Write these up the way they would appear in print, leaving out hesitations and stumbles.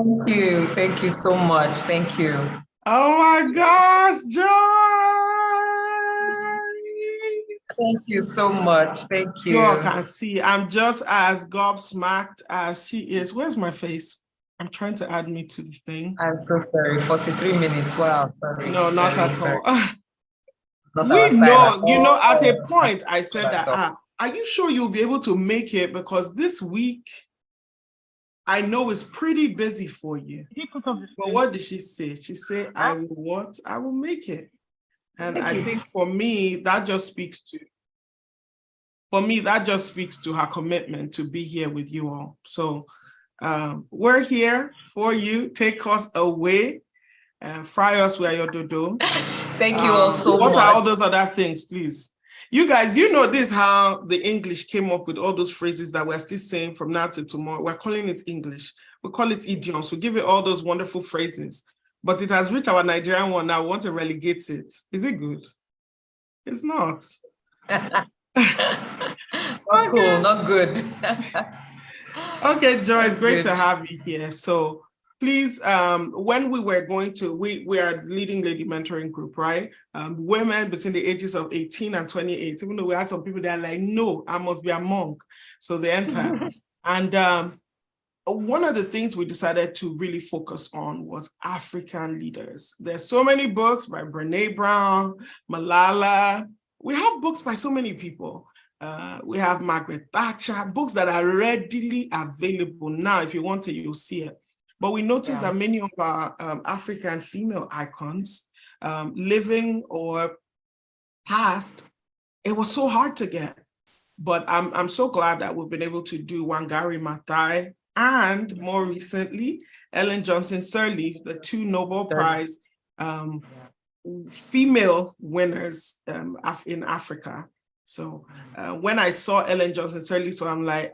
Thank you. Thank you so much. Thank you. Oh my gosh, Joy! Thank you so much. Thank you. You all can see I'm just as gobsmacked as she is. Where's my face? I'm trying to add me to the thing. I'm so sorry. 43 minutes. Wow. Sorry. No, not sorry, at sorry. all. Not We our style know, at all. at a point I said That's that, are you sure you'll be able to make it? Because this week, I know it's pretty busy for you. But what did she say? She said, I will what? I will make it. And I think for me, that just speaks to her commitment to be here with you all. So we're here for you. Take us away. Fry us where your dodo. Thank you all so much. What are all those other things, please? You guys, you know this how the English came up with all those phrases that we're still saying from now till tomorrow. We're calling it English. We call it idioms. We give it all those wonderful phrases. But it has reached our Nigerian one now. We want to relegate it. Is it good? It's not. Not cool, not good. Okay, Joyce, great to have you here. So please, when we were going to, we are leading lady mentoring group, right? Women between the ages of 18 and 28, even though we had some people that are like, no, I must be a monk. So they enter. And one of the things we decided to really focus on was African leaders. There's so many books by Brene Brown, Malala. We have books by so many people. We have Margaret Thatcher, books that are readily available now. If you want to, you'll see it. But we noticed that many of our African female icons, living or past, it was so hard to get. But I'm so glad that we've been able to do Wangari Maathai and more recently, Ellen Johnson Sirleaf, the two Nobel Prize female winners in Africa. So when I saw Ellen Johnson Sirleaf, so I'm like,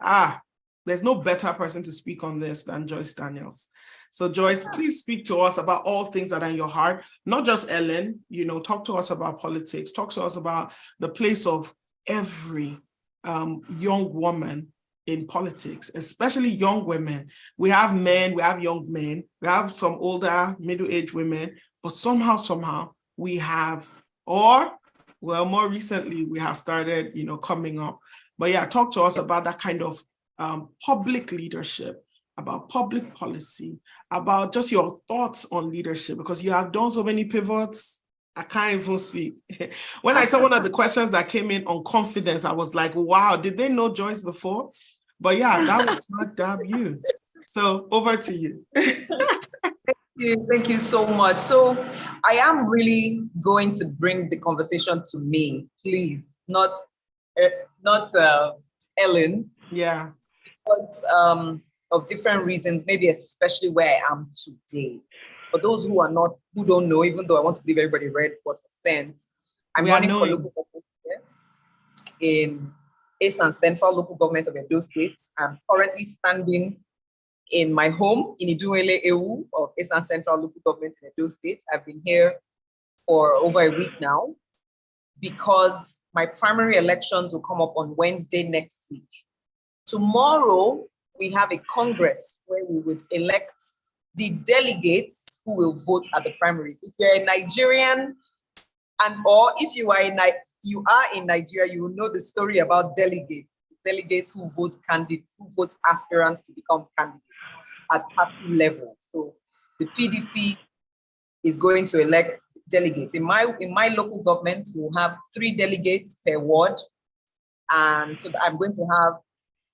there's no better person to speak on this than Joyce Daniels. So Joyce, please speak to us about all things that are in your heart, not just Ellen, talk to us about politics, talk to us about the place of every young woman in politics, especially young women. We have men, we have young men, we have some older middle-aged women, but somehow we have, more recently we have started, coming up. But yeah, talk to us about that kind of public leadership, about public policy, about just your thoughts on leadership, because you have done so many pivots. I can't even speak. When I saw one of the questions that came in on confidence, I was like, wow, did they know Joyce before? But yeah, that was smack dab you. So over to you. Thank you so much. So I am really going to bring the conversation to me, please, not Ellen. Yeah. Because of different reasons, maybe especially where I am today. For those who don't know, even though I want to believe everybody read what was sent, I'm running for local government in East and Central local government of Edo State. I'm currently standing in my home in Iduele EU of East and Central local government in Edo State. I've been here for over a week now because my primary elections will come up on Wednesday next week. Tomorrow, we have a Congress where we would elect the delegates who will vote at the primaries. If you're a Nigerian or if you are in Nigeria, you will know the story about delegates who vote aspirants to become candidates at party level. So the PDP is going to elect delegates. In my local government, we'll have 3 delegates per ward. And so I'm going to have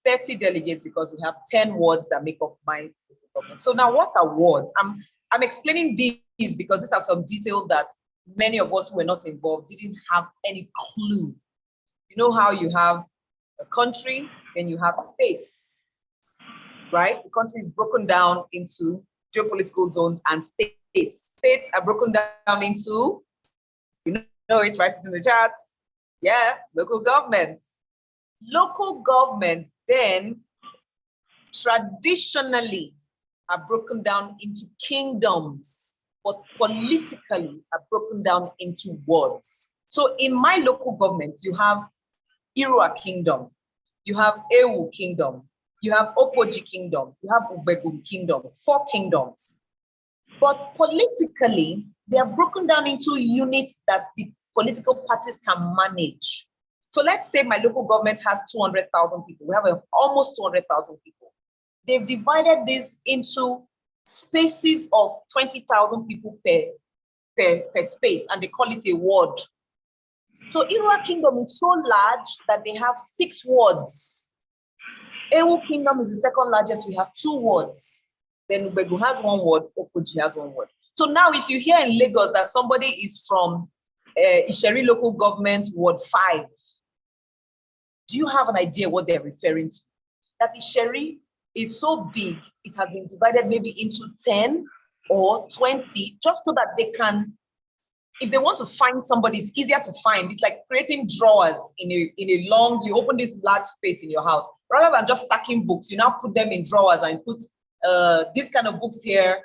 30 delegates because we have 10 wards that make up my local government. So now what are wards? I'm explaining these because these are some details that many of us who were not involved didn't have any clue. You know how you have a country, then you have states, right? The country is broken down into geopolitical zones and states. States are broken down into, it's write it in the charts. Yeah, local governments. Local governments then traditionally are broken down into kingdoms, but politically are broken down into wards. So in my local government, you have Irua Kingdom, you have Ewu Kingdom, you have Opoji Kingdom, you have Ubegu Kingdom, 4 kingdoms. But politically, they are broken down into units that the political parties can manage. So let's say my local government has 200,000 people. We have almost 200,000 people. They've divided this into spaces of 20,000 people per space, and they call it a ward. So Irua Kingdom is so large that they have 6 wards. Ewu Kingdom is the second largest. We have 2 wards. Then Ubegu has 1 ward, Opoji has 1 ward. So now if you hear in Lagos that somebody is from Isheri local government, Ward 5, do you have an idea what they're referring to? That Isheri is so big, it has been divided maybe into 10 or 20, just so that they can, if they want to find somebody, it's easier to find. It's like creating drawers in a long, you open this large space in your house. Rather than just stacking books, you now put them in drawers and put this kind of books here,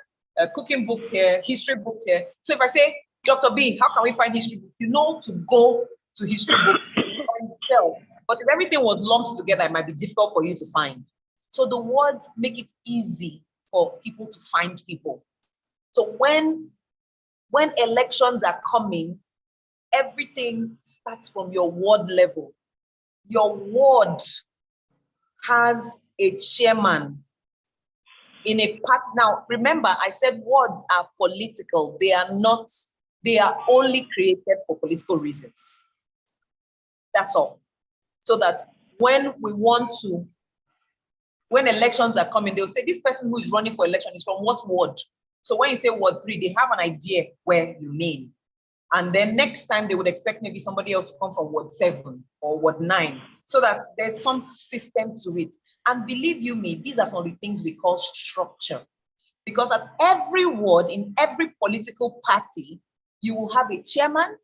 cooking books here, history books here. So if I say, Dr. B, how can we find history books? You know to go to history books and sell. But if everything was lumped together, it might be difficult for you to find. So the words make it easy for people to find people. So when elections are coming, everything starts from your ward level. Your ward has a chairman in a part. Now, remember, I said wards are political. They are not, they are only created for political reasons. That's all. So that when elections are coming, they'll say, this person who is running for election is from what ward? So when you say Ward 3, they have an idea where you mean. And then next time they would expect maybe somebody else to come from Ward 7 or Ward 9, so that there's some system to it. And believe you me, these are some of the things we call structure. Because at every ward, in every political party, you will have a chairman,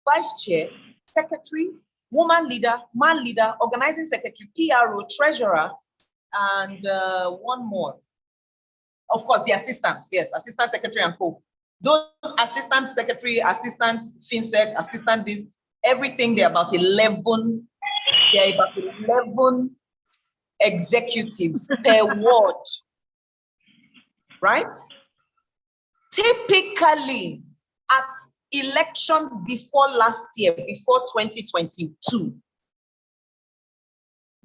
vice chair, secretary, woman leader, man leader, organizing secretary, PRO, treasurer, and one more. Of course, the assistants, yes, assistant secretary and co. Those assistant secretary, assistant FinSec, assistant this, everything, they're about 11 executives per ward, right? Typically, at elections before last year, before 2022,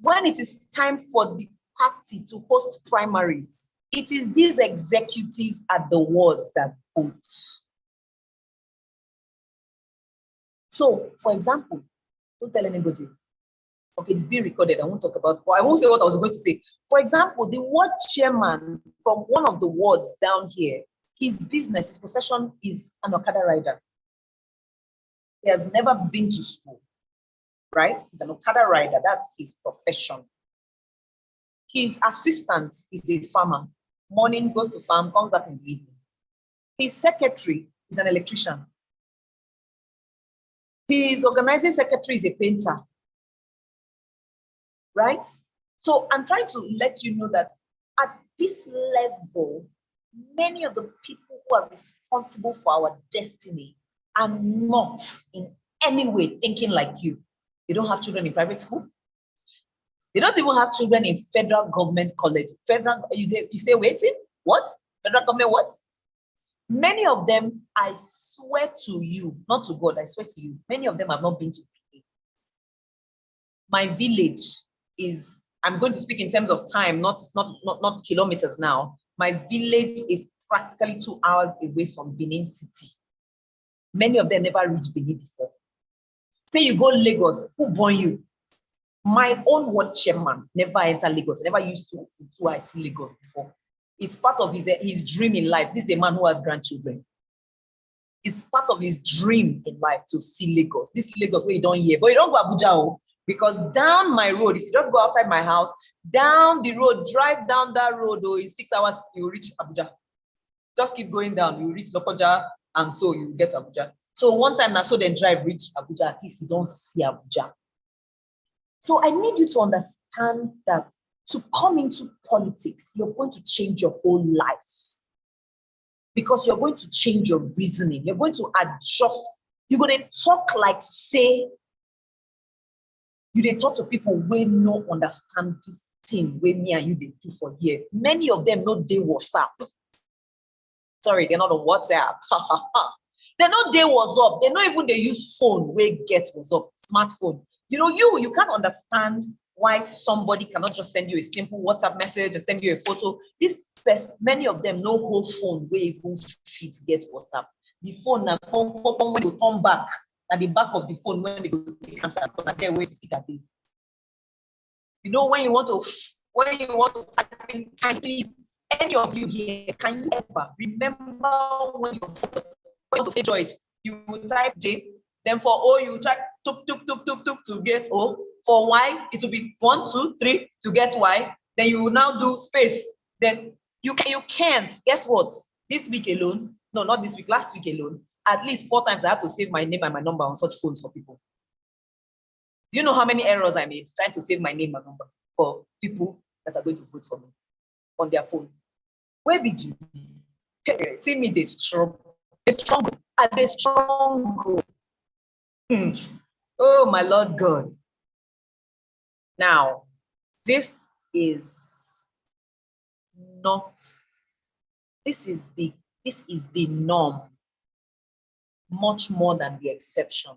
when it is time for the party to host primaries, it is these executives at the wards that vote. So, for example, don't tell anybody. Okay, it's being recorded. I won't talk about, I won't say what I was going to say. For example, the ward chairman from one of the wards down here, his business, his profession is an Okada rider. He has never been to school, right? He's an Okada rider. That's his profession. His assistant is a farmer. Morning goes to farm, comes back in the evening. His secretary is an electrician. His organizing secretary is a painter, right? So I'm trying to let you know that at this level, many of the people who are responsible for our destiny are not in any way thinking like you. They don't have children in private school. They don't even have children in federal government college. You say, waiting? What? Federal government what? Many of them, I swear to you, not to God, I swear to you, many of them have not been to PA. My village is, I'm going to speak in terms of time, not kilometers now. My village is practically 2 hours away from Benin City. Many of them never reached Benin before. Say you go Lagos, who born you? My own ward chairman never entered Lagos, never used to see Lagos before. It's part of his dream in life. This is a man who has grandchildren. It's part of his dream in life to see Lagos. This Lagos where you don't hear, but you don't go Abuja, because down my road, if you just go outside my house, down the road, drive down that road, in 6 hours, you reach Abuja. Just keep going down, you reach Lokoja, and so you get to Abuja. So one time, so then drive, reach Abuja, at least you don't see Abuja. So I need you to understand that to come into politics, you're going to change your whole life, because you're going to change your reasoning. You're going to adjust. You're going to talk like, say, you talk to people who no understand this thing where me and you they do for here. Many of them know they WhatsApp. Sorry, they're not on WhatsApp. They know they WhatsApp. They know even they use phone where get WhatsApp, smartphone. You know, you can't understand why somebody cannot just send you a simple WhatsApp message and send you a photo. Many of them know whole phone where even fit get WhatsApp. The phone now when they come back at the back of the phone when they go take answer because they're way to speak again. You know, when you want to type in, can please, any of you here, can you ever remember when you say Joyce, you type J, then for O you type tup to get O. For Y, it will be 1, 2, 3 to get Y. Then you will now do space. Then you can't. Guess what? This week alone, no, not this week, last week alone, at least 4 times I have to save my name and my number on such phones for people. Do you know how many errors I made trying to save my name and number for people that are going to vote for me on their phone? Where be you? See me, they struggle. They struggle. And they struggle. Oh, my Lord God. Now, this is the norm, much more than the exception.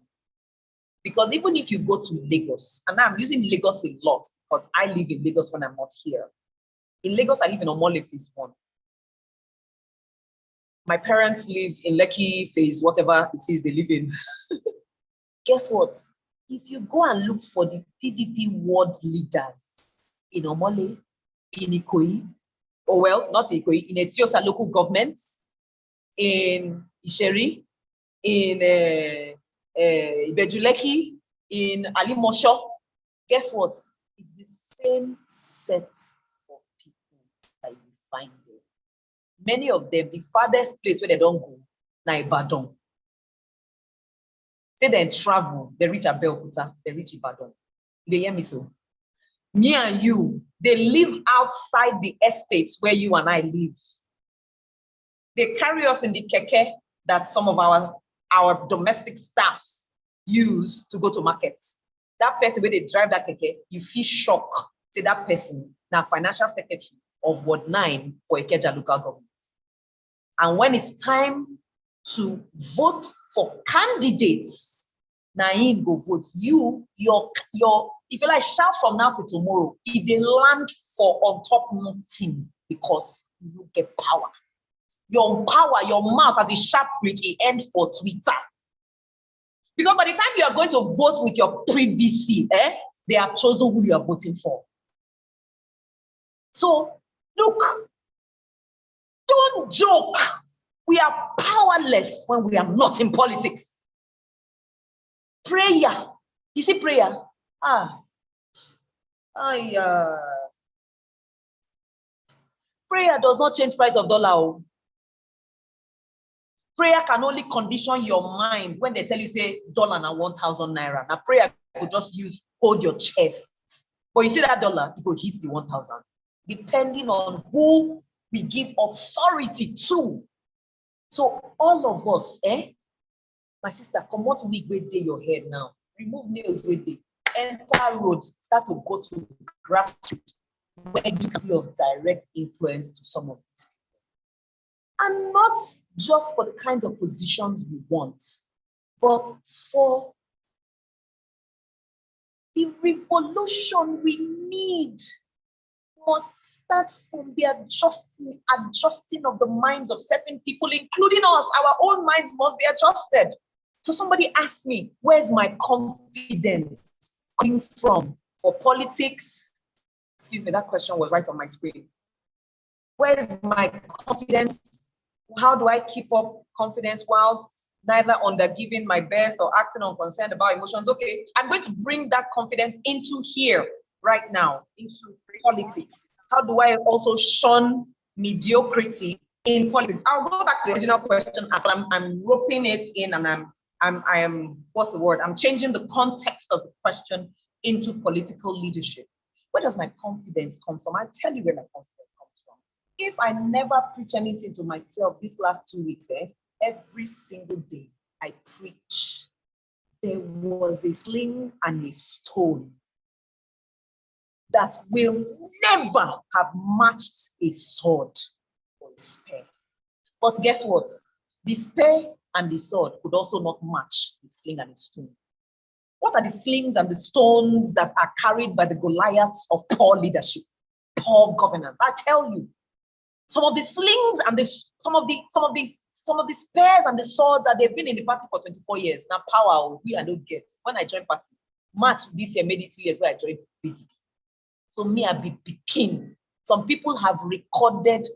Because even if you go to Lagos, and I'm using Lagos a lot because I live in Lagos when I'm not here. In Lagos, I live in Omole Phase 1. My parents live in Lekki Phase, whatever it is they live in. Guess what? If you go and look for the PDP ward leaders in Omole, in Ikoyi, or well, not in Ikoyi, in Etiosa local government, in Isheri, in Ibejuleki, in Alimosho, guess what? It's the same set of people that you find there. Many of them, the farthest place where they don't go, na Ibadan. Say they travel, they reach Abeokuta, they reach Ibadan. They hear me so? Me and you, they live outside the estates where you and I live. They carry us in the keke that some of our domestic staff use to go to markets. That person, when they drive that keke, you feel shock. Say that person, now financial secretary of Ward 9 for Ikeja local government. And when it's time to vote for candidates, now him go vote. Your if you like shout from now to tomorrow, if they land for on top nothing because you get power. Your power, your mouth as a sharp bridge, it end for Twitter. Because by the time you are going to vote with your privacy, they have chosen who you are voting for. So look, don't joke. We are powerless when we are not in politics. Prayer. You see prayer? Prayer does not change price of dollar. Prayer can only condition your mind when they tell you, say, dollar na 1,000 naira. Now prayer could just hold your chest. But you see that dollar, it will hit the 1,000. Depending on who we give authority to. So all of us, my sister, come what wig with your head now. Remove nails with it. Enter road, start to go to grassroots where you can be of direct influence to some of these people. And not just for the kinds of positions we want, but for the revolution we need. Must start from the adjusting of the minds of certain people, including us. Our own minds must be adjusted. So somebody asked me, where's my confidence coming from for politics? Excuse me, that question was right on my screen. Where's my confidence? How do I keep up confidence whilst neither undergiving my best or acting unconcerned about emotions? Okay, I'm going to bring that confidence into here right now, into politics. How do I also shun mediocrity in politics? I'll go back to the original question as I'm roping it in, and what's the word? I'm changing the context of the question into political leadership. Where does my confidence come from? I'll tell you where my confidence comes from. If I never preach anything to myself these last 2 weeks, every single day I preach, there was a sling and a stone that will never have matched a sword or a spear. But guess what? The spear and the sword could also not match the sling and the stone. What are the slings and the stones that are carried by the Goliaths of poor leadership, poor governance? I tell you, some of the slings and some of the spears and the swords that they've been in the party for 24 years. Now power we I don't get. When I joined party, March this year made it 2 years where I joined PDP. So me I be picking. Some people have recorded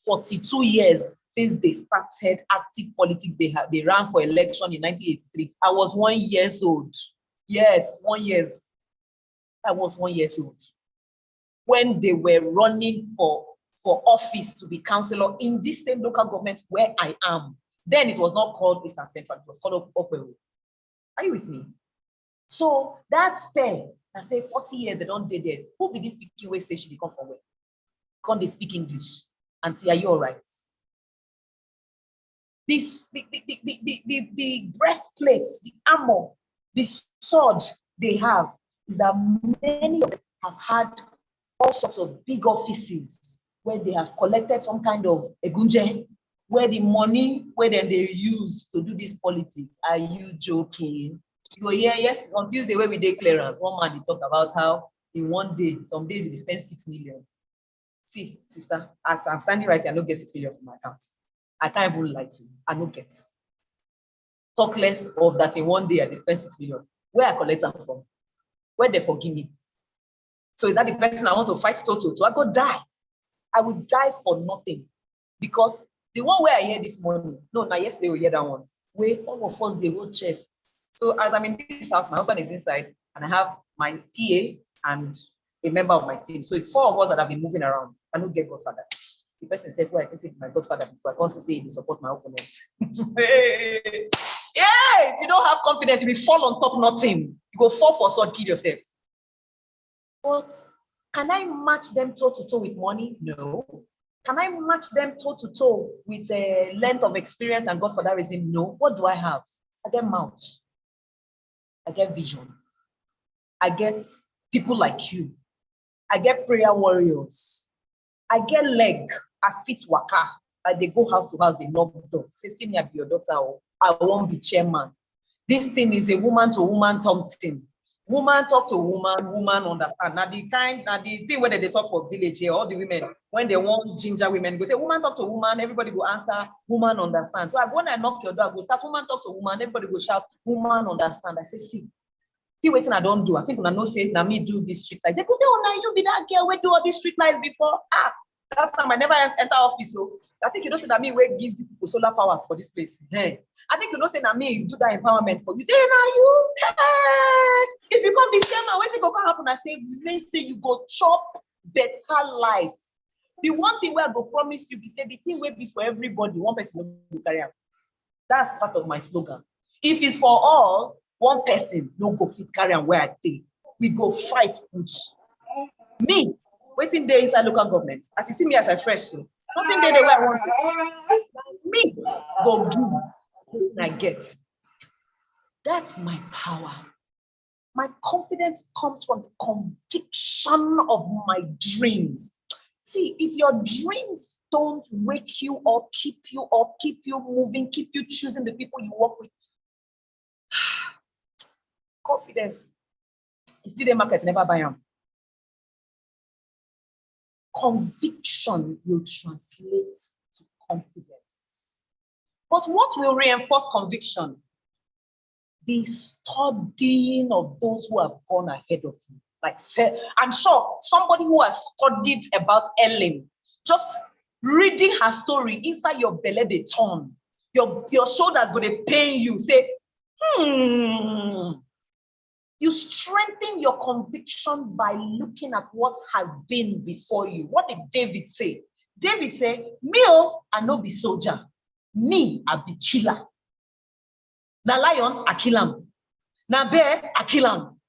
42 years since they started active politics. They ran for election in 1983. I was 1 year old. Yes, 1 year. I was 1 year old when they were running for office to be councillor in this same local government where I am. Then it was not called Eastern Central, it was called Okwewo. Are you with me? So that's fair. I say 40 years they don't did it. Who be this speaking way say she come from where? Can't they speak English? Auntie, are you all right? The breastplates, the armor, the sword they have is that many of them have had all sorts of big offices where they have collected some kind of egunje, where the money where then they use to do this politics. Are you joking? You go, yeah, yes, on Tuesday where we did clearance, one man he talked about how in one day, some days he spent 6 million. See, sister, as I'm standing right here, I don't get 6 million from my account. I can't even lie to you. I don't get. Talk less of that in one day I spend 6 million. Where I collect them from? Where they forgive me? So is that the person I want to fight to? I go die. I would die for nothing. Because the one where I hear this morning, no, now yesterday we hear that one, where all of us, they hold chests. So as I'm in this house, my husband is inside, and I have my PA and a member of my team. So it's 4 of us that have been moving around. I don't get Godfather. The person said, well, I think my Godfather before. I can't say he support my opponents. Hey. Yeah, if you don't have confidence, you will fall on top nothing. You go fall for sword, kill yourself. But can I match them toe-to-toe with money? No. Can I match them toe-to-toe with a length of experience and Godfatherism? No. What do I have? I get mouth. I get vision. I get people like you. I get prayer warriors. I get leg. I fit waka. They go house to house, they knock the door. Say, see me, I be your daughter, or I won't be chairman. This thing is a woman to woman something. Woman talk to woman, woman understand. Now the thing where they talk for village here, all the women, when they want ginger women, go say, woman talk to woman, everybody go answer, woman understand. So when I knock your door, I go start, woman talk to woman, everybody go shout, woman understand. I say, see waiting I don't do. I think when I know say, now me do this street lights. They go say, oh, now you be that girl, we do all these street lights before. That time I never enter office. So I think you don't say that me we give the people solar power for this place. Hey, I think you don't say that me you do that empowerment for you. Say now you. Hey, if you come be chairman, when you go come happen, I say you may say you go chop better life. The one thing where I go promise you, be say the thing will be for everybody. One person will carry out. That's part of my slogan. If it's for all, one person no go fit carry on where I think. We go fight with me. Waiting there inside local governments. As you see me as I fresh, so nothing there where I want to. Me go give I get. That's my power. My confidence comes from the conviction of my dreams. See, if your dreams don't wake you up, keep you moving, keep you choosing the people you work with, confidence is still the market, never buy them. Conviction will translate to confidence. But what will reinforce conviction? The studying of those who have gone ahead of you. Like, say, I'm sure somebody who has studied about Ellen, just reading her story inside your belly, they turn. Your shoulders go to pain you. Say, You strengthen your conviction by looking at what has been before you. What did David say? David said, me, I no be soldier. Me, I be killer. Now lion, I kill him. Now bear, I kill him.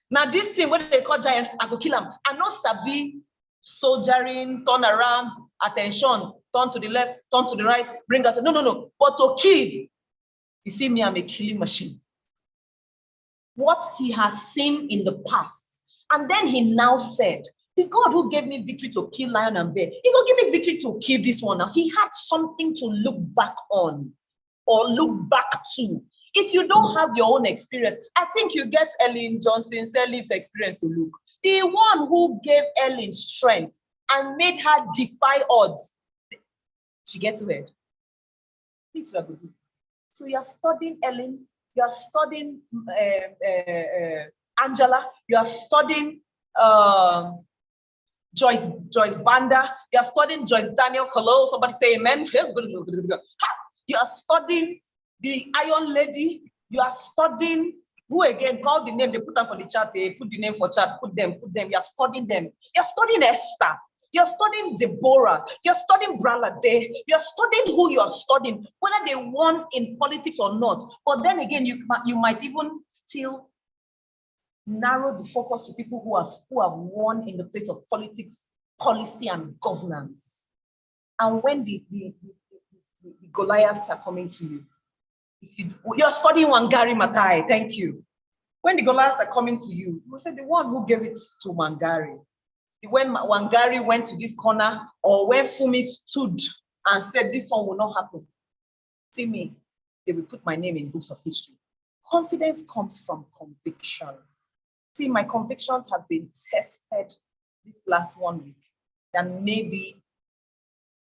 Now this thing, what they call giant, I go kill him. I no sabi soldiering, turn around, attention, turn to the left, turn to the right, bring that. No. But to kill, you see me, I'm a killing machine. What he has seen in the past And then he now said, the God who gave me victory to kill lion and bear, he will give me victory to kill this one. Now, he had something to look back on or look back to. If you don't have your own experience, I think you get Ellen Johnson's experience to look. The one who gave Ellen strength and made her defy odds, she gets ahead. So you are studying Ellen, you are studying Angela, you are studying Joyce Banda, you are studying Joyce Daniels. Hello, somebody say amen. You are studying the Iron Lady. You are studying who again? Call the name. They put them for the chat. They put the name for chat. Put them. You are studying them. You are studying Esther. You're studying Deborah. You're studying Bralade. You're studying who you're studying, whether they won in politics or not. But then again, you might even still narrow the focus to people who have won in the place of politics, policy, and governance. And when the Goliaths are coming to you, you're studying Wangari Maathai, thank you. When the Goliaths are coming to you, you will say the one who gave it to Wangari. When Wangari went to this corner, or when Fumi stood and said, this one will not happen. See me, they will put my name in books of history. Confidence comes from conviction. See, my convictions have been tested this last 1 week, than maybe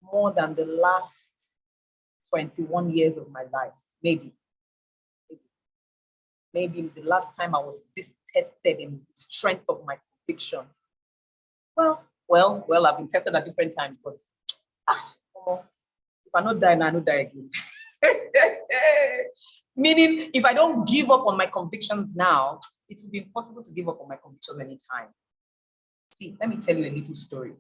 more than the last 21 years of my life. Maybe the last time I was this tested in the strength of my convictions. Well, I've been tested at different times, but if I not die now, I not die again. Meaning, if I don't give up on my convictions now, it will be impossible to give up on my convictions anytime. See, let me tell you a little story.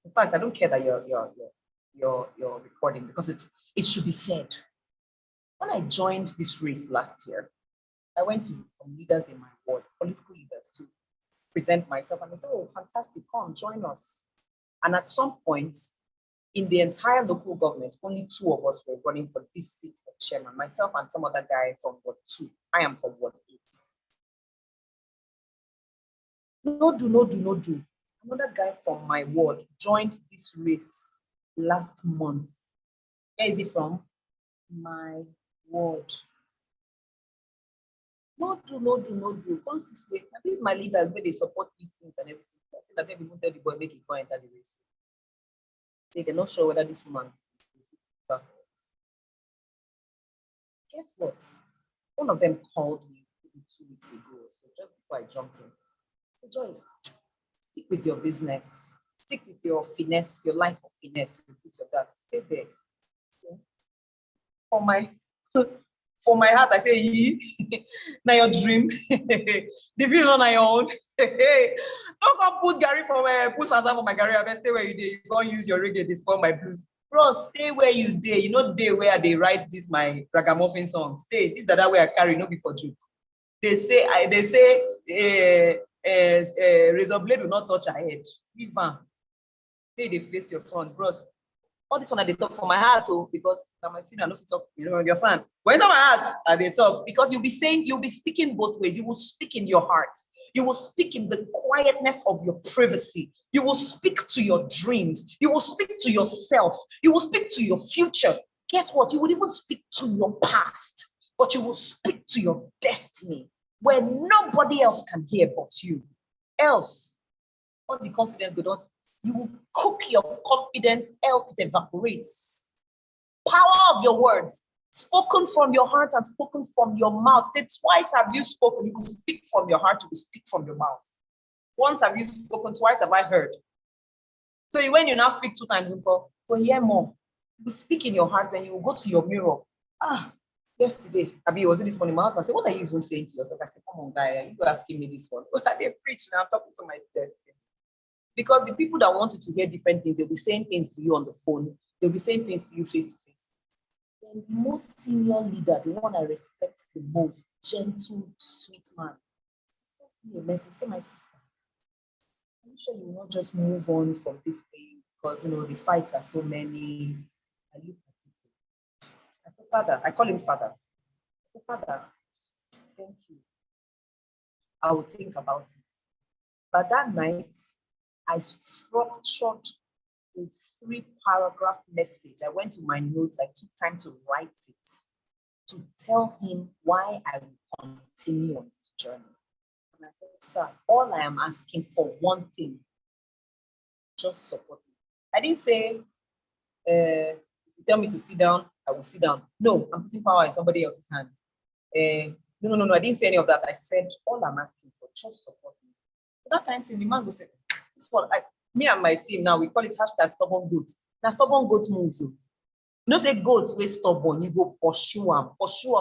In fact, I don't care that you're recording, because it should be said. When I joined this race last year, I went to some leaders in my ward, political leaders, to present myself, and they said, oh, fantastic, come join us. And at some point in the entire local government, only 2 of us were running for this seat of chairman, myself and some other guy from Ward 2. I am from Ward 8. No do. Another guy from my ward joined this race last month. Where is he from? My ward. No do. Consistently, these my leaders where they support these things and everything. I said that maybe tell the boy make it go enter the race. They're not sure whether this woman is fit. Guess what? One of them called me 2 weeks ago, so just before I jumped in. I said, Joyce, stick with your business, stick with your finesse, your life of finesse, with this or that. Stay there. Okay? For my heart, I say, now your dream, the vision on your own. Don't come put Gary put Sansa for my Gary. I stay where you did. You can't use your reggae, they spoil my blues. Bro, stay where you did. You know, day where they write this my ragamuffin song. Stay. This is that way I carry, no be for joke. They say, razor blade will not touch her head. Leave her. May they face your front, bros. All this one they talk for my heart, because I'm a senior, I know to talk, you understand? But inside my heart, they talk, because you'll be speaking both ways. You will speak in your heart. You will speak in the quietness of your privacy. You will speak to your dreams. You will speak to yourself. You will speak to your future. Guess what? You will even speak to your past, but you will speak to your destiny where nobody else can hear but you. Else, all the confidence go down. You will cook your confidence, else it evaporates. Power of your words, spoken from your heart and spoken from your mouth. Say, twice have you spoken. You will speak from your heart, you will speak from your mouth. Once have you spoken, twice have I heard. So when you now speak 2 times, you go hear more. You speak in your heart, then you will go to your mirror. Yesterday, was it this morning? My husband said, what are you even saying to yourself? I said, come on, guy, you asking me this one. What are they preaching? I'm talking to my destiny. Because the people that want you to hear different things, they'll be saying things to you on the phone. They'll be saying things to you face to face. Then the most senior leader, the one I respect the most, gentle, sweet man, sent me a message. Say, my sister, are you sure you will not just move on from this thing? Because, the fights are so many. I looked at it. I said, Father, I call him Father. I said, Father, thank you. I will think about it. But that night, I structured a 3-paragraph message. I went to my notes. I took time to write it to tell him why I will continue on this journey. And I said, sir, all I am asking for one thing, just support me. I didn't say, if you tell me to sit down, I will sit down. No, I'm putting power in somebody else's hand. No, I didn't say any of that. I said, all I'm asking for, just support me. So that kind of thing, the man will say, me and my team now, we call it hashtag stubborn goat. Now, stubborn goat moves. So. You know, say goats wey stubborn, you go pursue them,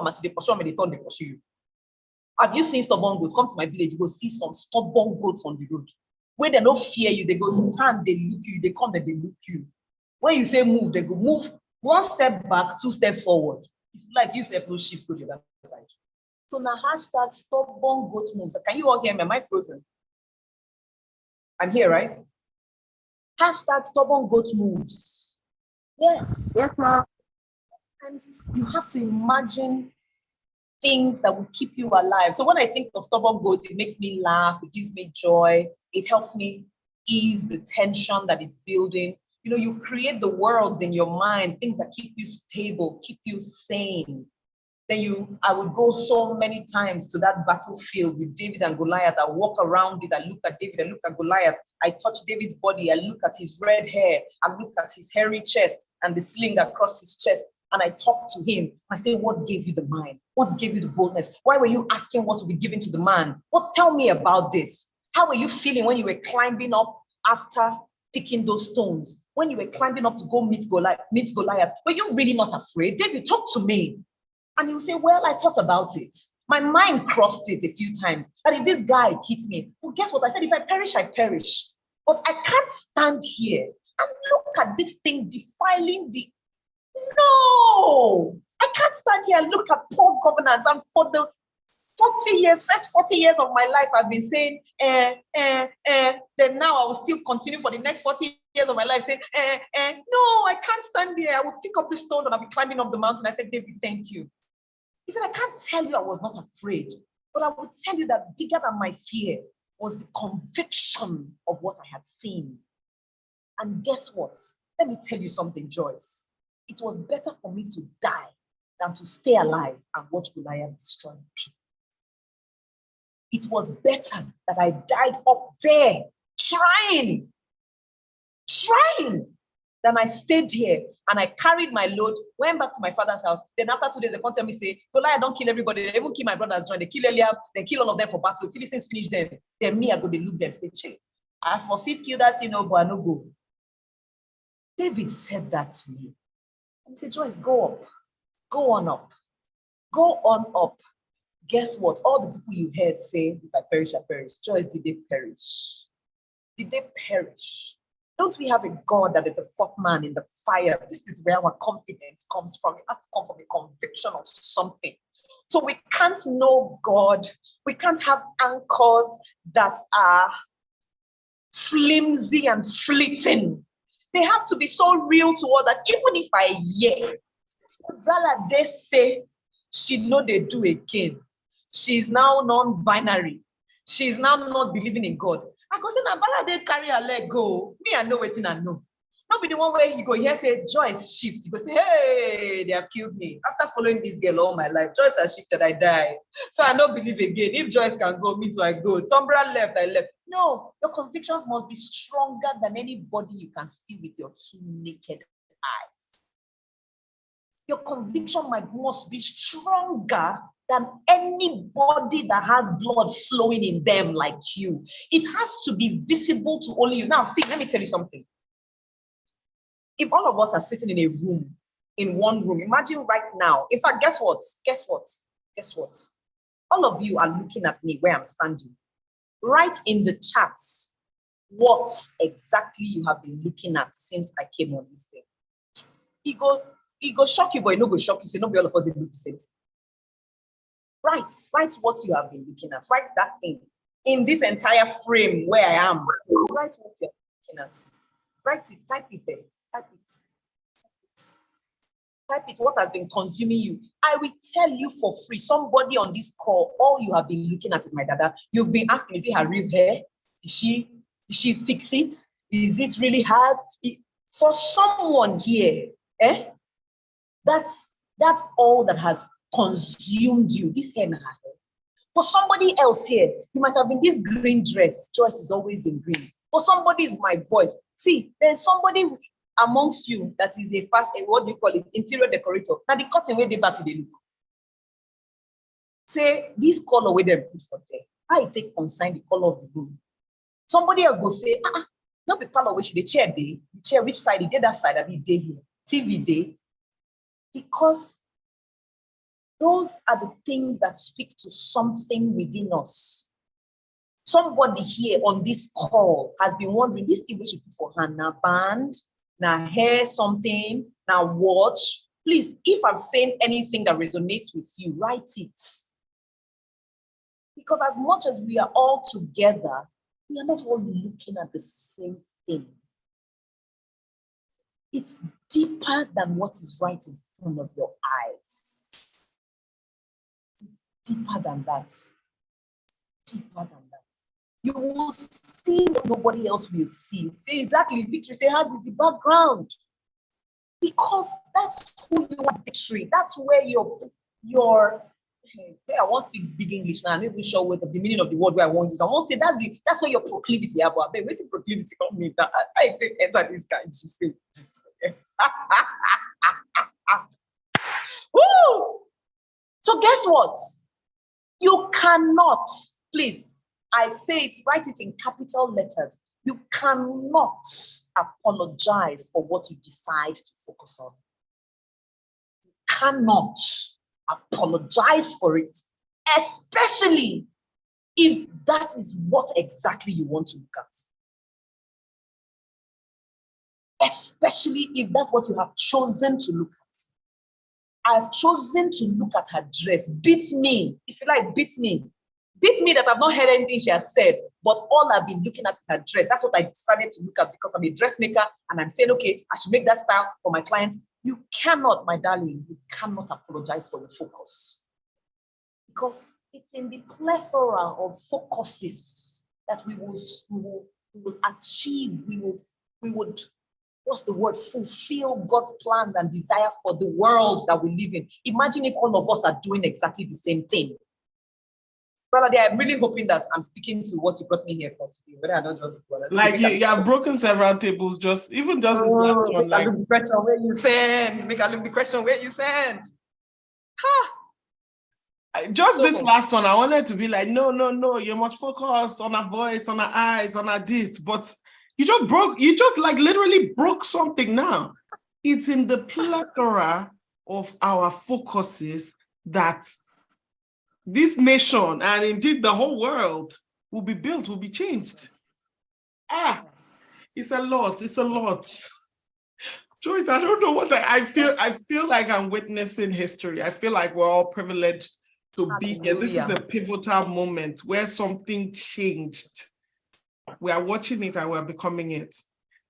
as they pursue them, they turn, they pursue you. Have you seen stubborn goats? Come to my village, you go see some stubborn goats on the road. Where they don't fear you, they go stand, they look you, they come, they look you. When you say move, they go move 1 step back, 2 steps forward. If you like, you say no shift, go to the other side. So now hashtag stubborn goat moves. Can you all hear me? Am I frozen? I'm here, right? Hashtag stubborn goat moves. Yes. Yes, ma'am. And you have to imagine things that will keep you alive. So when I think of stubborn goats, it makes me laugh, it gives me joy, it helps me ease the tension that is building. You know, you create the worlds in your mind, things that keep you stable, keep you sane. Then I would go so many times to that battlefield with David and Goliath. I walk around it, I look at David, I look at Goliath, I touch David's body, I look at his red hair, I look at his hairy chest and the sling across his chest, and I talk to him. I say, what gave you the mind? What gave you the boldness? Why were you asking what to be given to the man? Tell me about this. How were you feeling when you were climbing up after picking those stones? When you were climbing up to go meet Goliath, were you really not afraid? David, talk to me. And he'll say, well, I thought about it. My mind crossed it a few times. That if this guy hits me, well, guess what? I said, if I perish, I perish. But I can't stand here and look at this thing defiling the... No! I can't stand here and look at poor governance. And for the first 40 years of my life, I've been saying, then now I will still continue for the next 40 years of my life saying, no, I can't stand here. I will pick up the stones and I'll be climbing up the mountain. I said, David, thank you. He said, I can't tell you I was not afraid, but I would tell you that bigger than my fear was the conviction of what I had seen. And guess what? Let me tell you something, Joyce. It was better for me to die than to stay alive and watch Goliath destroy people. It was better that I died up there trying, then I stayed here and I carried my load, went back to my father's house. Then after 2 days, they come tell me, say, Goliath, don't kill everybody. They even kill my brothers, join. They kill Eliab, they kill all of them for battle. Philistines finish them. Then me, I go, they look them, say, che, I forfeit kill that thing, but I no go. David said that to me. And he said, Joyce, go up. Go on up. Go on up. Guess what? All the people you heard say, if I perish, I perish. Joyce, did they perish? Did they perish? Don't we have a God that is the fourth man in the fire? This is where our confidence comes from. It has to come from a conviction of something. So we can't know God. We can't have anchors that are flimsy and fleeting. They have to be so real to us that even if I hear, they say she know they do again. She's now non-binary. She's now not believing in God. I go say, na bala they carry her leg go. Me, I know wetin I know. Not be the one where you go here say, Joyce shift. You go say, hey, they have killed me. After following this girl all my life, Joyce has shifted, I die. So I don't believe again. If Joyce can go, me too, I go. Tombra left, I left. No, your convictions must be stronger than anybody you can see with your 2 naked eyes. Your conviction must be stronger than anybody that has blood flowing in them like you. It has to be visible to only you. Now, see, let me tell you something. If all of us are sitting in a room, in one room, imagine right now. In fact, guess what? All of you are looking at me where I'm standing. Write in the chats what exactly you have been looking at since I came on this thing. It go shock you, but it no go shock you. So not all of us look the same. Write what you have been looking at. Write that thing in this entire frame where I am. Write what you're looking at. Write it, type it there. Type Type it, what has been consuming you? I will tell you for free. Somebody on this call, all you have been looking at is my dada. You've been asking, is it her real hair? Did she fix it? Is it really hers? For someone here, that's all that has consumed you, this hair and her hair. For somebody else here, you might have been this green dress. Joyce is always in green. For somebody, is my voice. See, there's somebody amongst you that is a what do you call it? Interior decorator. Now the cutting way they back to the look. Say this color where they put for there. I take consign the color of the room. Somebody else go say, not the color which the chair day, the chair which side they that side of the day here, TV day. Because those are the things that speak to something within us. Somebody here on this call has been wondering, this thing we should put for her, now band, now hair something, now watch. Please, if I'm saying anything that resonates with you, write it. Because as much as we are all together, we are not all looking at the same thing. It's deeper than what is right in front of your eyes. It's deeper than that. Deeper than that. You will see what nobody else will see. Say exactly, Victory say has is the background. Because that's who you are, Victory. That's where your I won't speak big English now. I'm not even sure what the meaning of the word where I want to use. I won't say that's where your proclivity are. But where's the proclivity come mean that I take enter this guy and she say, woo! So guess what? You cannot, please, I say it, write it in capital letters. You cannot apologize for what you decide to focus on. You cannot apologize for it, especially if that is what exactly you want to look at. Especially if that's what you have chosen to look at. I've chosen to look at her dress. Beat me. If you like, beat me. Beat me that I've not heard anything she has said, but all I've been looking at is her dress. That's what I decided to look at because I'm a dressmaker and I'm saying, okay, I should make that style for my clients. You cannot, my darling, you cannot apologize for your focus. Because it's in the plethora of focuses that we will achieve, we would, what's the word, fulfill God's plan and desire for the world that we live in. Imagine if all of us are doing exactly the same thing. Brother, I'm really hoping that I'm speaking to what you brought me here for today, whether I not just like you have broken several tables, just this last one. Make I look the question where you send. Make I look the question where you send. Just this last one, I wanted to be like, no, you must focus on her voice, on her eyes, on her this. But you just like literally broke something now. It's in the plethora of our focuses that this nation and indeed the whole world will be built, will be changed. It's a lot. Joyce, I don't know what I feel like I'm witnessing history. I feel like we're all privileged to be here. This is a pivotal moment where something changed. We are watching it and we're becoming it.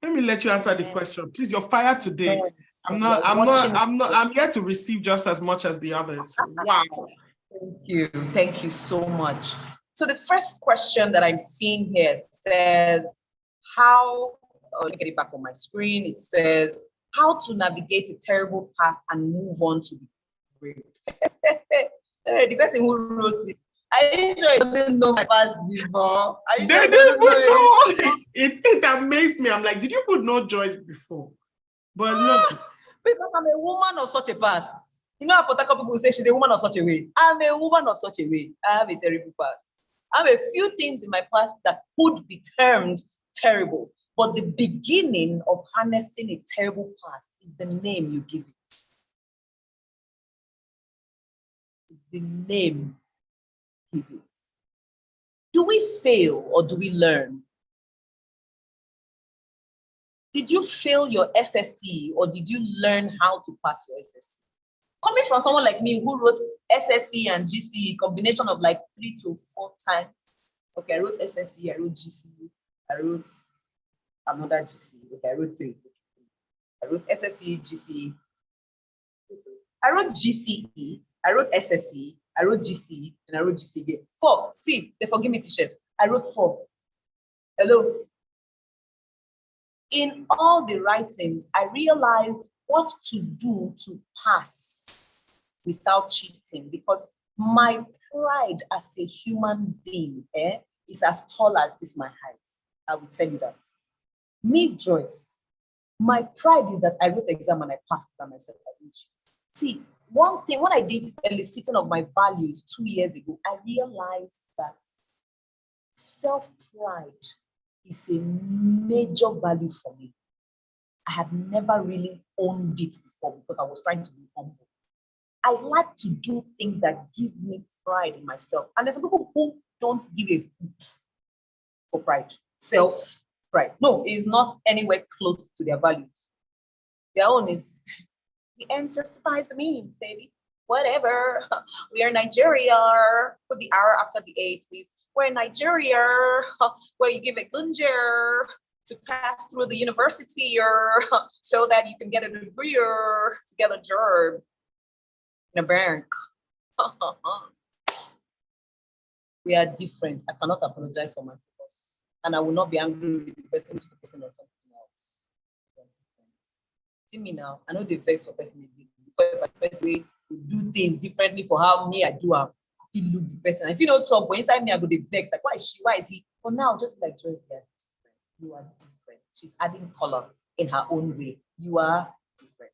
Let me let you answer the question. Please, you're fired today. I'm here to receive just as much as the others. Wow. Thank you so much. So the first question that I'm seeing here says, let me get it back on my screen. It says, how to navigate a terrible past and move on to be great. The person who wrote it, I sure he doesn't know my past before. It amazed me. I'm like, did you know Joyce before? But no. Because I'm a woman of such a past. You know, a people say she's a woman of such a way. I'm a woman of such a way. I have a terrible past. I have a few things in my past that could be termed terrible. But the beginning of harnessing a terrible past is the name you give it. It's the name you give it. Do we fail or do we learn? Did you fail your SSC or did you learn how to pass your SSC? Coming from someone like me who wrote SSC and GCE, combination of like 3 to 4 times. Okay, I wrote SSC, I wrote GCE, I wrote another GCE. Okay, I wrote 3. I wrote SSC, GCE, I wrote GCE, I wrote SSE, I wrote GCE, and I wrote GCE again. 4. See, they forgive me t-shirt. I wrote 4. Hello. In all the writings, I realized what to do to pass without cheating, because my pride as a human being is as tall as this my height. I will tell you that. Me, Joyce, my pride is that I wrote the exam and I passed by myself. I didn't cheat. See, one thing, when I did eliciting of my values 2 years ago, I realized that self-pride is a major value for me. I had never really owned it before because I was trying to be humble. I like to do things that give me pride in myself. And there's some people who don't give a hoot for pride, self-pride. No, it's not anywhere close to their values. Their own is, the ends justifies the means, baby. Whatever. We are Nigeria. Put the R after the A, please. We're Nigeria, where you give a gunjer to pass through the university or so that you can get a degree or to get a job in a bank. We are different. I cannot apologize for my focus. And I will not be angry with the person who's focusing on something else. See me now, I know the vex for person. Before a person will do things differently for how me I do. I feel look the person. If you don't talk, but inside me I go the vex. Like, why is she? Why is he? But now just like Joyce, they are different. You are different. She's adding color in her own way. You are different.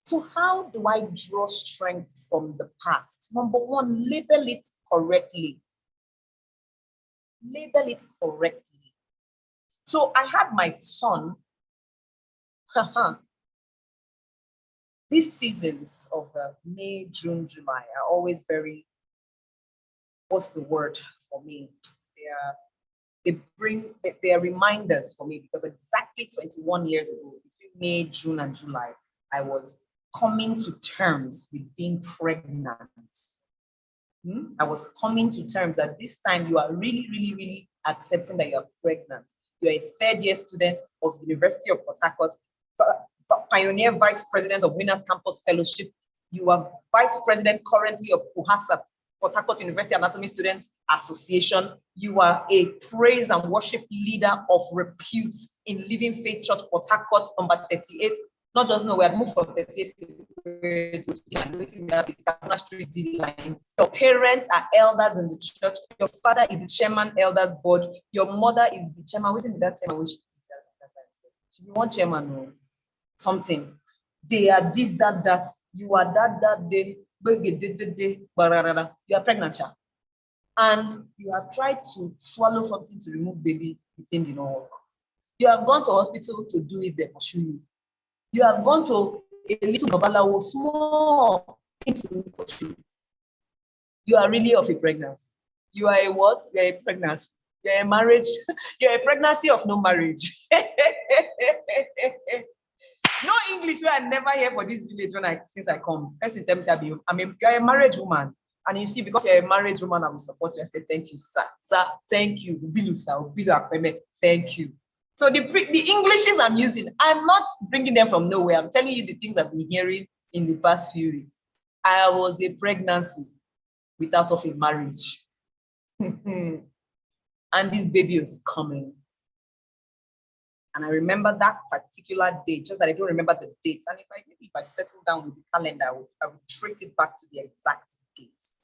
So how do I draw strength from the past? Number one, label it correctly. Label it correctly. So I had my son. These seasons of May, June, July are always very, what's the word for me? They are reminders for me, because exactly 21 years ago, between May, June, and July, I was coming to terms with being pregnant. I was coming to terms that this time you are really, really, really accepting that you are pregnant. You're a third-year student of the University of Port Harcourt, Pioneer Vice President of Winners Campus Fellowship. You are Vice President currently of PUHASA, Port Harcourt University Anatomy Students Association. You are a praise and worship leader of repute in Living Faith Church, Port Harcourt, number 38. Not just know, we have moved from 38 to Street D line. Your parents are elders in the church. Your father is the chairman, elders board. Your mother is the chairman. Wait, that chairman, which should be one chairman or something. They are this, that. You are that day. You are pregnant, and you have tried to swallow something to remove baby. It did not work. You have gone to hospital to do it. They pursue you. You have gone to a little babalawo, small into pursue. You are really of a pregnancy. You are a what? You are a pregnancy. You are a marriage. You are a pregnancy of no marriage. No English where I never hear for this village since I come. Person tell me, you're a married woman. And you see, because you're a married woman, I will support you. I say, thank you, sir. Sir, thank you. Thank you. So the Englishes I'm using, I'm not bringing them from nowhere. I'm telling you the things I've been hearing in the past few weeks. I was a pregnancy without of a marriage. And this baby was coming. And I remember that particular day, just that I don't remember the date. And if I settle down with the calendar, I would trace it back to the exact date.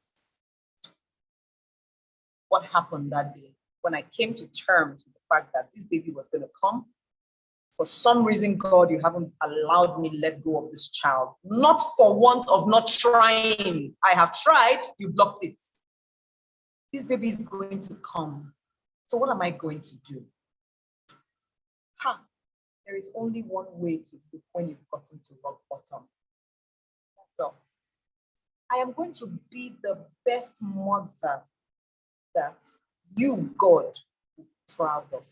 What happened that day? When I came to terms with the fact that this baby was going to come, for some reason, God, you haven't allowed me to let go of this child. Not for want of not trying. I have tried, you blocked it. This baby is going to come. So what am I going to do? There is only one way to look when you've gotten to rock bottom. That's all. I am going to be the best mother that you, God, will be proud of.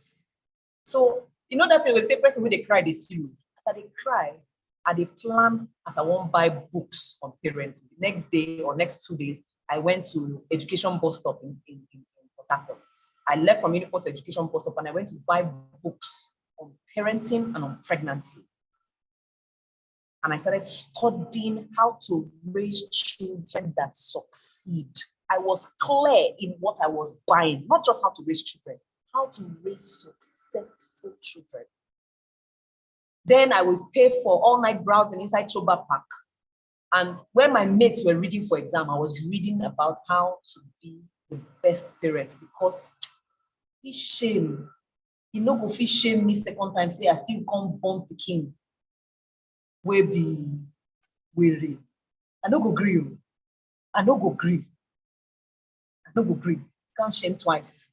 So, you know that thing with the person when they cry, they see you. As I cry, I they plan as I won't buy books on parenting. The next day or next 2 days, I went to education bus stop in Port Harcourt. I left from Uniport to education bus stop and I went to buy books on parenting and on pregnancy. And I started studying how to raise children that succeed. I was clear in what I was buying, not just how to raise children, how to raise successful children. Then I would pay for all-night browsing inside Choba Park. And when my mates were reading for exam, I was reading about how to be the best parent, because he shame. He no go fit shame me second time, say I still come born the king. We be weary. I no go agree. I no go agree. I no go agree. Can't shame twice.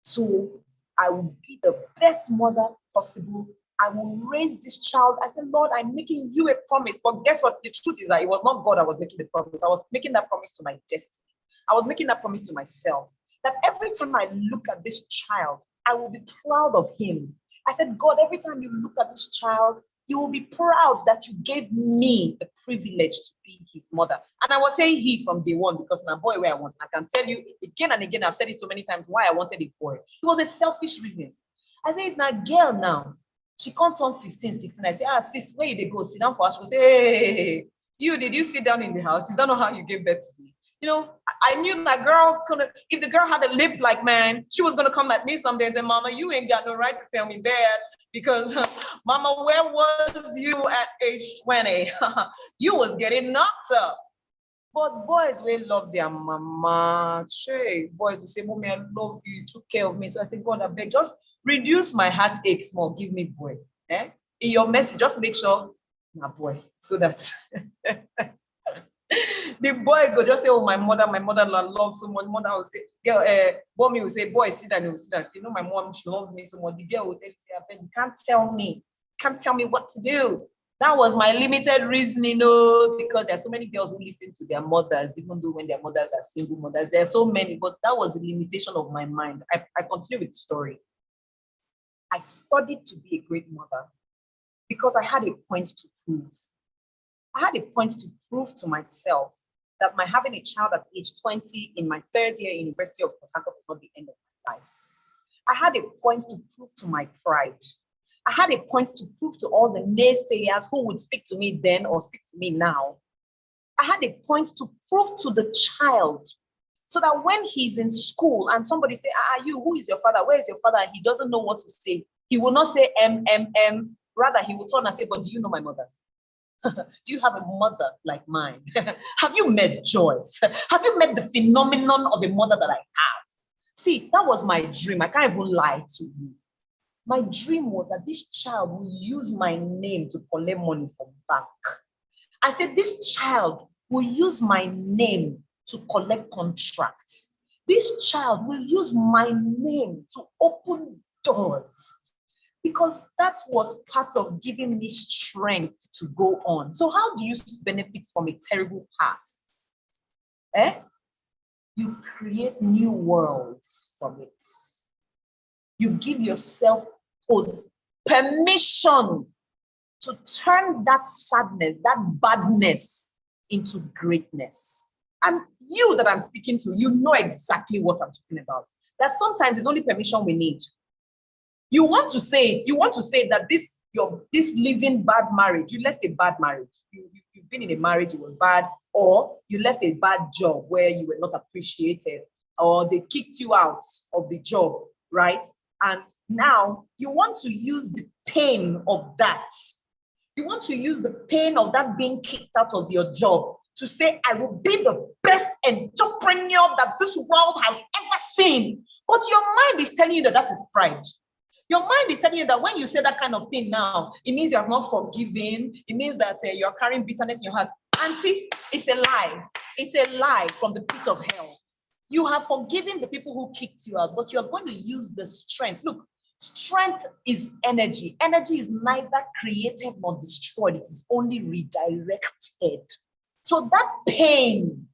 So I will be the best mother possible. I will raise this child. I said, Lord, I'm making you a promise. But guess what? The truth is that it was not God I was making the promise. I was making that promise to my destiny. I was making that promise to myself. That every time I look at this child, I will be proud of him. I said, God, every time you look at this child, you will be proud that you gave me the privilege to be his mother. And I was saying he from day one, because now boy where I want. I can tell you again and again, I've said it so many times, why I wanted a boy. It was a selfish reason. I said, if now girl now, she can't turn 15, 16. I say, sis, where you go? Sit down for us. She will say, hey, did you sit down in the house? Is that not how you gave birth to me? You know, I knew that girls couldn't, if the girl had a lip like mine, she was going to come at me someday and say, Mama, you ain't got no right to tell me that, because Mama, where was you at age 20? You was getting knocked up. But boys will love their mama. Shay, boys will say, Mommy, I love you. You took care of me. So I said, God, I beg, just reduce my heartache small. Give me boy. In your message, just make sure, nah, boy, so that the boy go just say, oh, my mother loves so much. Mother will say, girl, mommy will say, boy, sit down, sit down. You know, my mom, she loves me so much. The girl will tell you, you can't tell me what to do. That was my limited reasoning, because there are so many girls who listen to their mothers, even though when their mothers are single mothers. There are so many, but that was the limitation of my mind. I continue with the story. I studied to be a great mother because I had a point to prove. I had a point to prove to myself that my having a child at age 20 in my third year University of Port Harcourt was not the end of my life. I had a point to prove to my pride. I had a point to prove to all the naysayers who would speak to me then or speak to me now. I had a point to prove to the child so that when he's in school and somebody say, who is your father? Where is your father? And he doesn't know what to say. He will not say M. Rather, he will turn and say, but do you know my mother? Do you have a mother like mine? Have you met Joyce? Have you met the phenomenon of a mother that I have? See, that was my dream. I can't even lie to you. My dream was that this child will use my name to collect money from bank. I said, this child will use my name to collect contracts. This child will use my name to open doors. Because that was part of giving me strength to go on. So how do you benefit from a terrible past? You create new worlds from it. You give yourself permission to turn that sadness, that badness into greatness. And you that I'm speaking to, you know exactly what I'm talking about. That sometimes it's only permission we need. You want to say it. You want to say that this living bad marriage, you left a bad marriage. You've been in a marriage, it was bad, or you left a bad job where you were not appreciated, or they kicked you out of the job, right? And now you want to use the pain of that. You want to use the pain of that being kicked out of your job to say, I will be the best entrepreneur that this world has ever seen. But your mind is telling you that that is pride. Your mind is telling you that when you say that kind of thing now, it means you have not forgiven. It means that you're carrying bitterness in your heart. Auntie, it's a lie. It's a lie from the pit of hell. You have forgiven the people who kicked you out, but you're going to use the strength. Look, strength is energy. Energy is neither created nor destroyed. It is only redirected. So that pain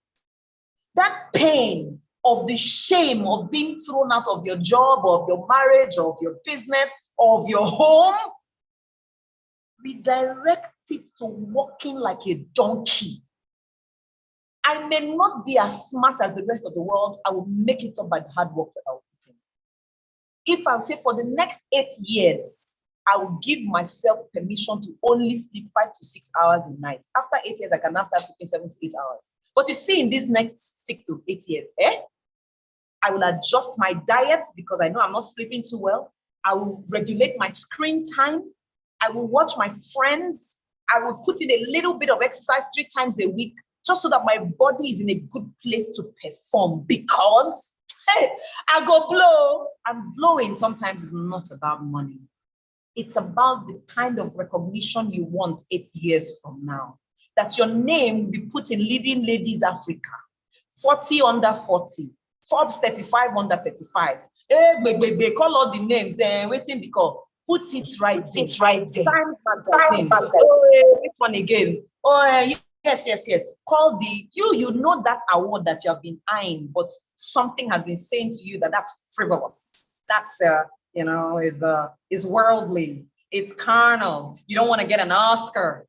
of the shame of being thrown out of your job, of your marriage, of your business, of your home, redirect it to walking like a donkey. I may not be as smart as the rest of the world. I will make it up by the hard work that I will put in. If I say for the next 8 years, I will give myself permission to only sleep 5 to 6 hours a night. After 8 years, I can now start sleeping 7 to 8 hours. But you see, in these next 6 to 8 years, I will adjust my diet because I know I'm not sleeping too well. I will regulate my screen time. I will watch my friends. I will put in a little bit of exercise 3 times a week, just so that my body is in a good place to perform, because I go blow. And blowing sometimes is not about money. It's about the kind of recognition you want 8 years from now. That your name will be put in Leading Ladies Africa, 40 under 40, Forbes 35 under 35. They call all the names, waiting because put it right there. It's right there. Which one again? Yes. Call you know that award that you have been eyeing, but something has been saying to you that that's frivolous. That's is worldly. It's carnal. You don't want to get an Oscar.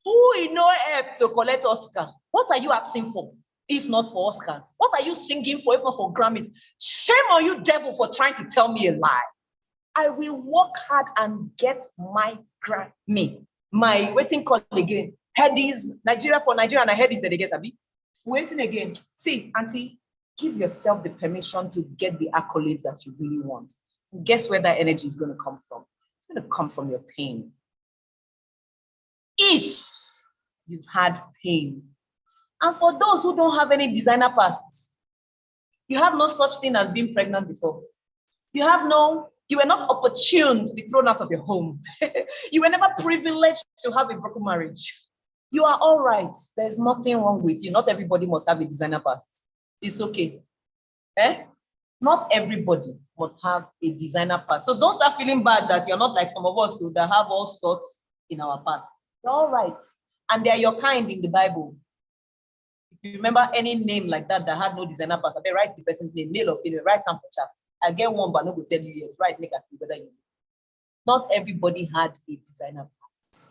Who in no help to collect Oscar? What are you acting for, if not for Oscars? What are you singing for, if not for Grammys? Shame on you, devil, for trying to tell me a lie. I will work hard and get my Grammy. My waiting call again. Headies, Nigeria for Nigeria, and I heard this again, Abi. Waiting again. See, auntie, give yourself the permission to get the accolades that you really want. Guess where that energy is going to come from? It's going to come from your pain. If you've had pain, and for those who don't have any designer past, you have no such thing as being pregnant before. You were not opportune to be thrown out of your home. You were never privileged to have a broken marriage. You are all right. There's nothing wrong with you. Not everybody must have a designer past. It's okay. Not everybody must have a designer past. So don't start feeling bad that you're not like some of us who that have all sorts in our past. You're all right. And they are your kind in the Bible. If you remember any name like that had no designer past, I write the person's name, male or female, write them for chat. I get one, but no go tell you yes. Right, make us see whether you know. Not everybody had a designer past.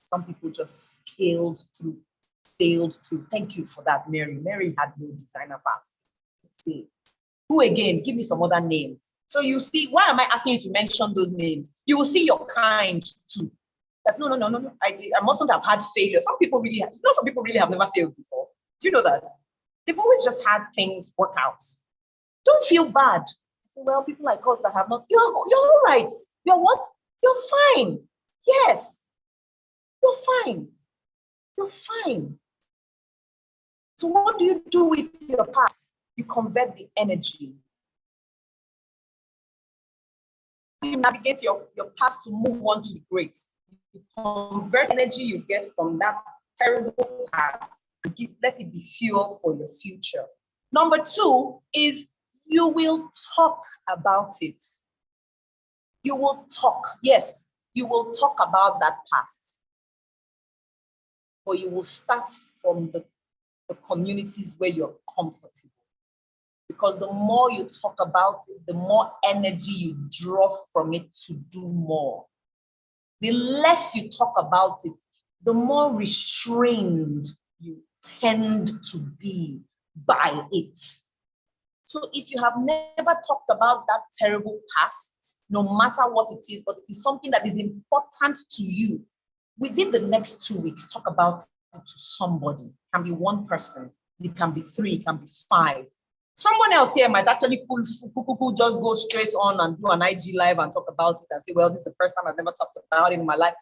Some people just sailed through. Thank you for that, Mary. Mary had no designer past. See. Who again? Give me some other names. So you see, why am I asking you to mention those names? You will see your kind too. That no. I mustn't have had failure. Some people really have never failed before. Do you know that? They've always just had things work out. Don't feel bad. Say, well, people like us that have not, you're all right. You're what? You're fine. Yes. You're fine. You're fine. So what do you do with your past? You convert the energy. You navigate your past to move on to the great. You convert energy you get from that terrible past and let it be fuel for your future. Number 2 is you will talk about it. You will talk. Yes, you will talk about that past. But you will start from the communities where you're comfortable. Because the more you talk about it, the more energy you draw from it to do more. The less you talk about it, the more restrained you tend to be by it. So if you have never talked about that terrible past, no matter what it is, but it is something that is important to you, within the next 2 weeks, talk about it to somebody. It can be one person, it can be 3, it can be 5. Someone else here might actually just go straight on and do an IG live and talk about it and say, well, this is the first time I've never talked about it in my life.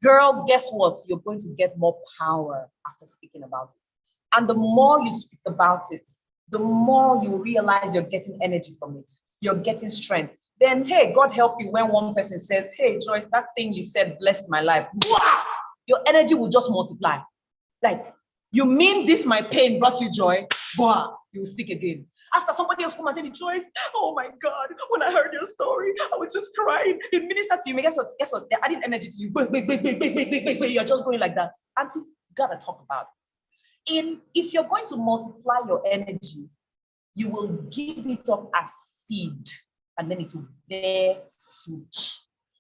Girl, guess what? You're going to get more power after speaking about it. And the more you speak about it, the more you realize you're getting energy from it. You're getting strength. Then, hey, God help you when one person says, hey, Joyce, that thing you said blessed my life. Wow! Your energy will just multiply. Like, you mean this, my pain brought you joy? Wow! You will speak again. After somebody else come and tell me, Joyce, oh my God, when I heard your story, I was just crying. It ministered to you. Guess what? They're adding energy to you. You're just going like that. Auntie, you gotta talk about it. If you're going to multiply your energy, you will give it up as seed, and then it will bear fruit.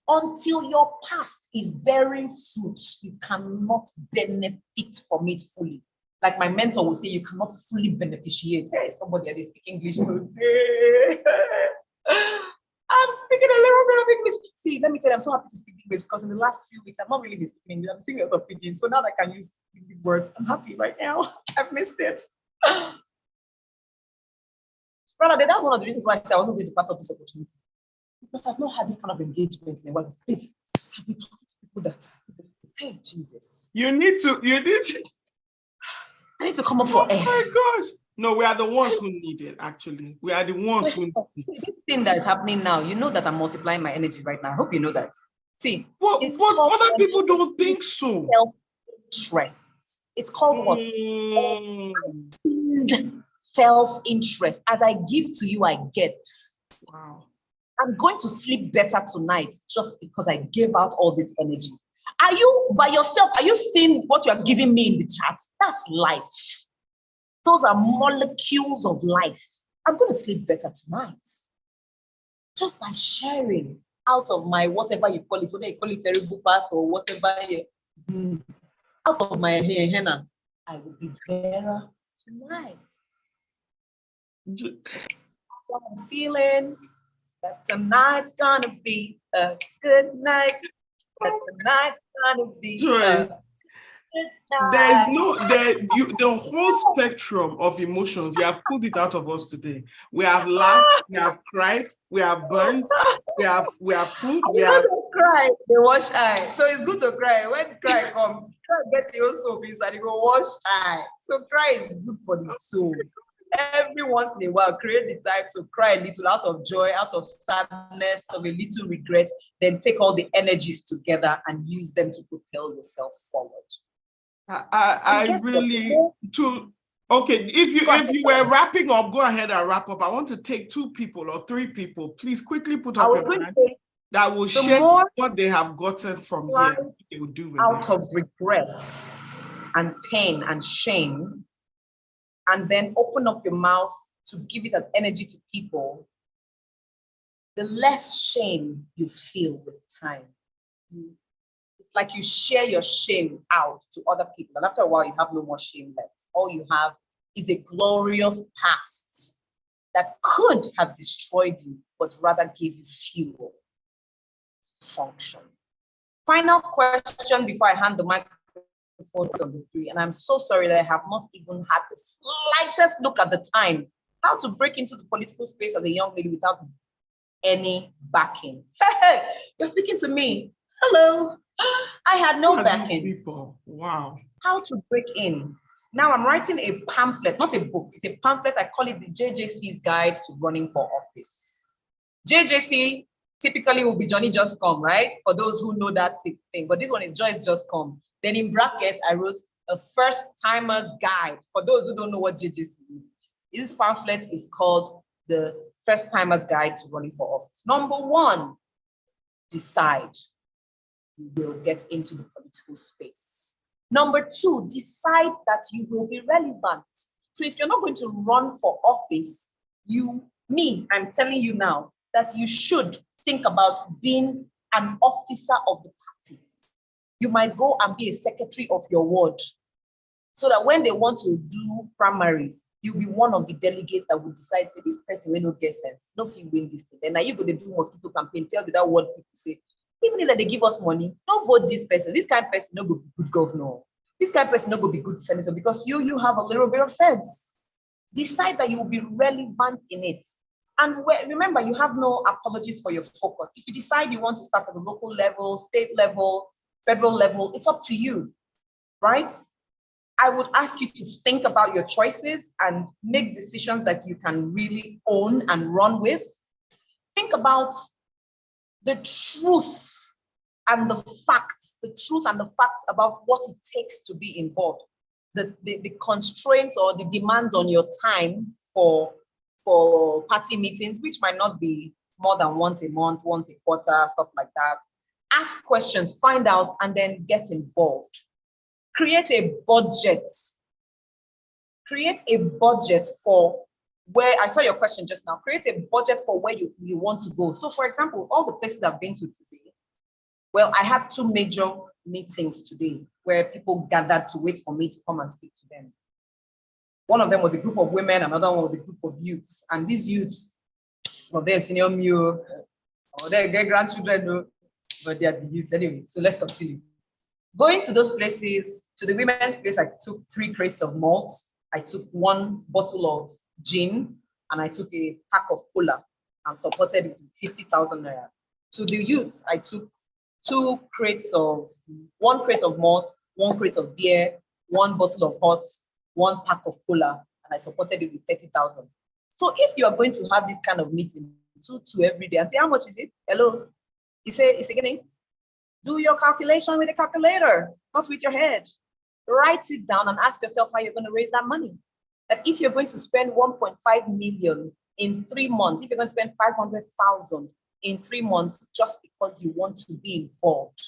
Until your past is bearing fruit, you cannot benefit from it fully. Like my mentor will say, you cannot fully beneficiate. Hey, somebody that is speaking English today. I'm speaking a little bit of English. See, let me tell you, I'm so happy to speak English because in the last few weeks, I've not really been speaking English. I'm speaking a lot of pidgin. So now that I can use words, I'm happy right now. I've missed it. Brother, that's one of the reasons why I said I wasn't going to pass up this opportunity. Because I've not had this kind of engagement in a while. Please, I've been talking to people that, hey, Jesus. You need to. I need to come up for air. Oh my gosh. No, we are the ones who need it, actually. We are the ones who need it. This thing that is happening now, you know that I'm multiplying my energy right now. I hope you know that. See, well, it's but called other people don't think so. Self-interest. It's called what? Self-interest. As I give to you, I get. Wow. I'm going to sleep better tonight just because I gave out all this energy. Are you by yourself? Are you seeing what you are giving me in the chat? That's life. Those are molecules of life. I'm going to sleep better tonight. Just by sharing out of my whatever you call it, whether you call it terrible past or whatever, out of my henna, I will be better tonight. What I'm feeling, that tonight's gonna be a good night. That tonight's gonna be Joyce, there's no the whole spectrum of emotions. You have pulled it out of us today. We have laughed, we have cried, we have burned, we have cooked, we have cry. They wash eye, so it's good to cry. When cry come, try get your soap inside. You go wash eye. So cry is good for the soul. Every once in a while, create the time to cry a little out of joy, out of sadness, of a little regret. Then take all the energies together and use them to propel yourself forward. I really to okay. If you were wrapping up, go ahead and wrap up. I want to take 2 people or 3 people. Please quickly put up your hand that will share what they have gotten from here. They will do with out of regret and pain and shame, and then open up your mouth to give it as energy to people. The less shame you feel with time. It's like you share your shame out to other people. And after a while, you have no more shame left. All you have is a glorious past that could have destroyed you, but rather gave you fuel to function. Final question before I hand the microphone to the 3. And I'm so sorry that I have not even had the slightest look at the time. How to break into the political space as a young lady without any backing. Hey, you're speaking to me. Hello. I had no backing. People. Wow. How to break in. Now I'm writing a pamphlet, not a book. It's a pamphlet. I call it the JJC's Guide to Running for Office. JJC typically will be Johnny Just Come, right? For those who know that thing. But this one is Joyce Just Come. Then in brackets, I wrote a first timer's guide. For those who don't know what JJC is, this pamphlet is called the First Timer's Guide to Running for Office. Number 1, decide you will get into the political space. Number 2, decide that you will be relevant. So if you're not going to run for office, I'm telling you now that you should think about being an officer of the party. You might go and be a secretary of your ward, so that when they want to do primaries, you'll be one of the delegates that will decide, say, this person will not get sense, no fee win this thing. Then now you're going to do mosquito campaign, tell the that word people say, even if they give us money, don't vote this person. This kind of person no go be good governor. This kind of person no go be good senator, because you have a little bit of sense. Decide that you will be relevant in it. And remember, you have no apologies for your focus. If you decide you want to start at the local level, state level, federal level, it's up to you, right? I would ask you to think about your choices and make decisions that you can really own and run with. Think about the truth and the facts about what it takes to be involved, the constraints or the demands on your time for party meetings, which might not be more than once a month, once a quarter, stuff like that. Ask questions, find out, and then get involved. Create a budget. Create a budget for where, I saw your question just now, create a budget for where you want to go. So for example, all the places I've been to today, well, I had 2 major meetings today where people gathered to wait for me to come and speak to them. One of them was a group of women, another one was a group of youths. And these youths, some of them senior me, or their grandchildren know, but they are the youth anyway. So let's continue. Going to those places, to the women's place, I took 3 crates of malt. I took 1 bottle of gin, and I took a pack of cola and supported it with 50,000 naira. To the youths, I took 1 crate of malt, 1 crate of beer, 1 bottle of hot, 1 pack of cola, and I supported it with 30,000. So if you are going to have this kind of meeting, 2 every day, and say, how much is it? Hello? You say, it's again. Do your calculation with a calculator, not with your head. Write it down and ask yourself how you're going to raise that money. That if you're going to spend 1.5 million in 3 months, if you're going to spend 500,000 in 3 months just because you want to be involved,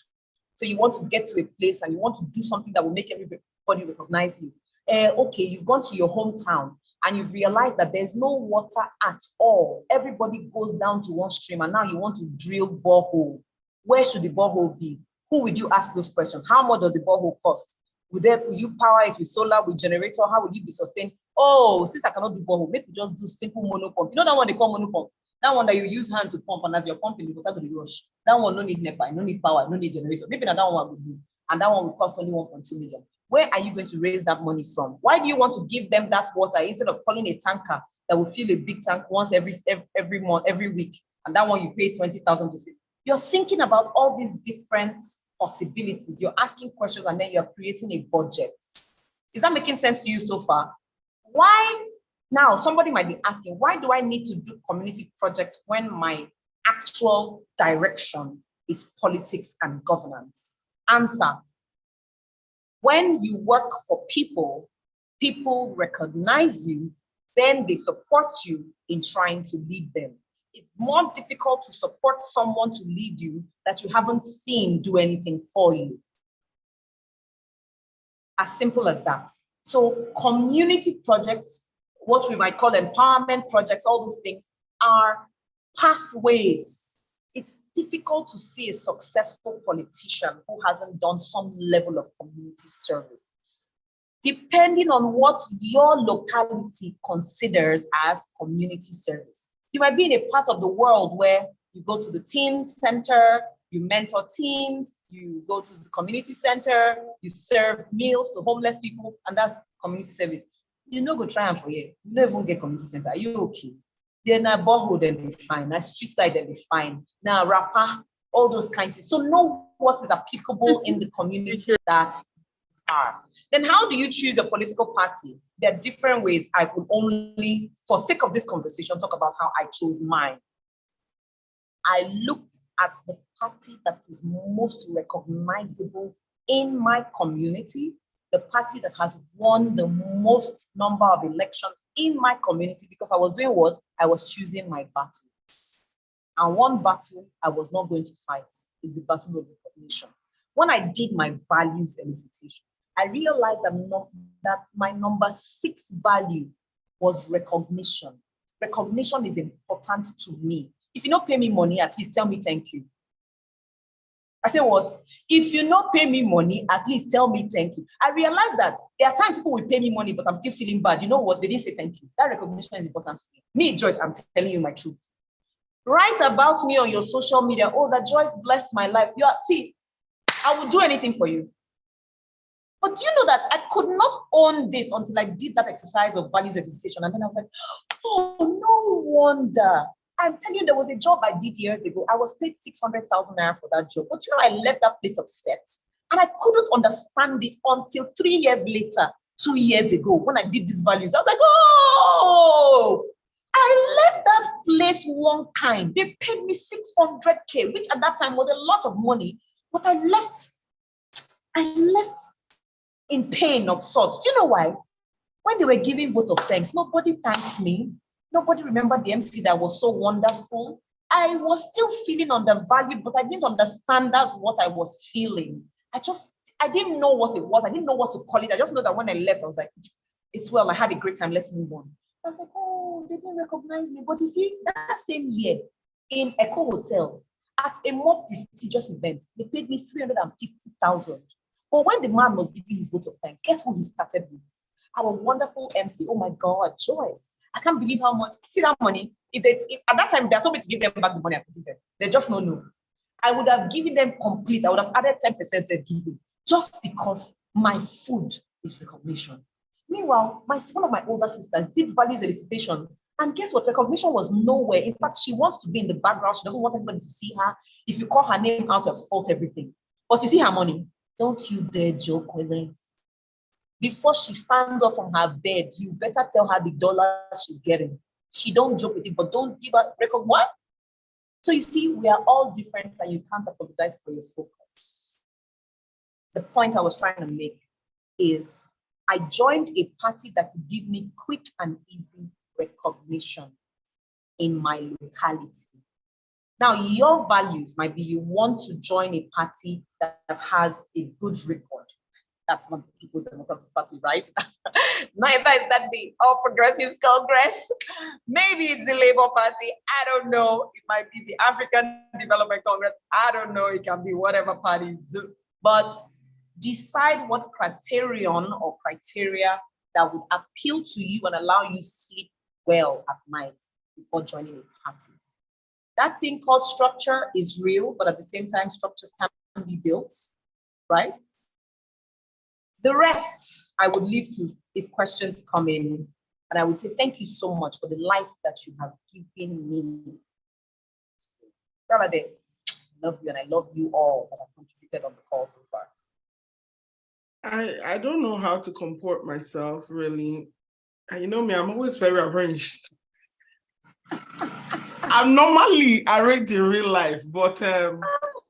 so you want to get to a place and you want to do something that will make everybody recognize you. Okay, you've gone to your hometown and you've realized that there's no water at all. Everybody goes down to one stream and now you want to drill borehole. Where should the borehole be? Who would you ask those questions? How much does the borehole cost? Will you power it with solar, with generator? How will you be sustained? Oh, since I cannot do borehole, maybe just do simple monopump. You know that one they call monopump? That one that you use hand to pump, and as you're pumping, you go start to the rush. That one no need NEPA, no need power, no need generator. Maybe that one will do. And that one will cost only 1.2 million. Where are you going to raise that money from? Why do you want to give them that water instead of calling a tanker that will fill a big tank once every month, every week? And that one you pay 20,000 to fill. You're thinking about all these different possibilities. You're asking questions and then you're creating a budget. Is that making sense to you so far? Why? Now, somebody might be asking, why do I need to do community projects when my actual direction is politics and governance? Answer. When you work for people, people recognize you, then they support you in trying to lead them. It's more difficult to support someone to lead you that you haven't seen do anything for you. As simple as that. So community projects, what we might call empowerment projects, all those things are pathways. It's difficult to see a successful politician who hasn't done some level of community service. Depending on what your locality considers as community service. You might be in a part of the world where you go to the teen center, you mentor teens, you go to the community center, you serve meals to homeless people, and that's community service. You know, go try and for you. You don't even get community center. Are you okay? Then a borehole, then be fine. A street light, then be fine. Now rapper, all those kinds of things. So know what is applicable in the community that are. Then how do you choose a political party? There are different ways. I could only, for sake of this conversation, talk about how I chose mine. I looked at the party that is most recognizable in my community, the party that has won the most number of elections in my community, because I was doing what? I was choosing my battle. And one battle I was not going to fight is the battle of recognition. When I did my values elicitation, I realized that my number 6 value was recognition. Recognition is important to me. If you don't pay me money, at least tell me thank you. I say what? If you not pay me money, at least tell me thank you. I realized that there are times people will pay me money, but I'm still feeling bad. You know what? They didn't say thank you. That recognition is important to me. Me, Joyce, I'm telling you my truth. Write about me on your social media. Oh, that Joyce blessed my life. See, I would do anything for you. But do you know that I could not own this until I did that exercise of values elicitation. And then I was like, oh, no wonder. I'm telling you, there was a job I did years ago. I was paid 600,000 naira for that job. But you know, I left that place upset. And I couldn't understand it until 3 years later, 2 years ago, when I did these values. I was like, oh, I left that place one time. They paid me 600K, which at that time was a lot of money. But I left in pain of sorts. Do you know why? When they were giving vote of thanks, nobody thanked me. Nobody remembered the MC that was so wonderful. I was still feeling undervalued, but I didn't understand that's what I was feeling. I didn't know what it was. I didn't know what to call it. I just know that when I left, I was like, it's well, I had a great time. Let's move on. I was like, oh, they didn't recognize me. But you see, that same year in Echo Hotel, at a more prestigious event, they paid me 350,000. But when the man was giving his vote of thanks, guess who he started with? Our wonderful MC. Oh my God, Joyce. I can't believe how much. See that money? If at that time they told me to give them back the money I put them, they just don't know. I would have given them complete. I would have added 10% of giving just because my food is recognition. Meanwhile, one of my older sisters did values elicitation, and guess what? Recognition was nowhere. In fact, she wants to be in the background. She doesn't want anybody to see her. If you call her name out, you have spoiled everything. But you see her money. Don't you dare joke with it. Before she stands up from her bed, you better tell her the dollars she's getting. She don't joke with it, but don't give her record. What? So you see, we are all different, and you can't apologize for your focus. The point I was trying to make is I joined a party that could give me quick and easy recognition in my locality. Now, your values might be you want to join a party that has a good record. That's not the People's Democratic Party, right? Neither is that the All Progressives Congress. Maybe it's the Labour Party. I don't know. It might be the African Development Congress. I don't know. It can be whatever party. But decide what criterion or criteria that would appeal to you and allow you sleep well at night before joining a party. That thing called structure is real, but at the same time, structures can be built, right? The rest, I would leave to if questions come in. And I would say, thank you so much for the life that you have given me. Brother, I love you, and I love you all that have contributed on the call so far. I don't know how to comport myself, really. And you know me, I'm always very arranged. I'm normally arranged in real life, but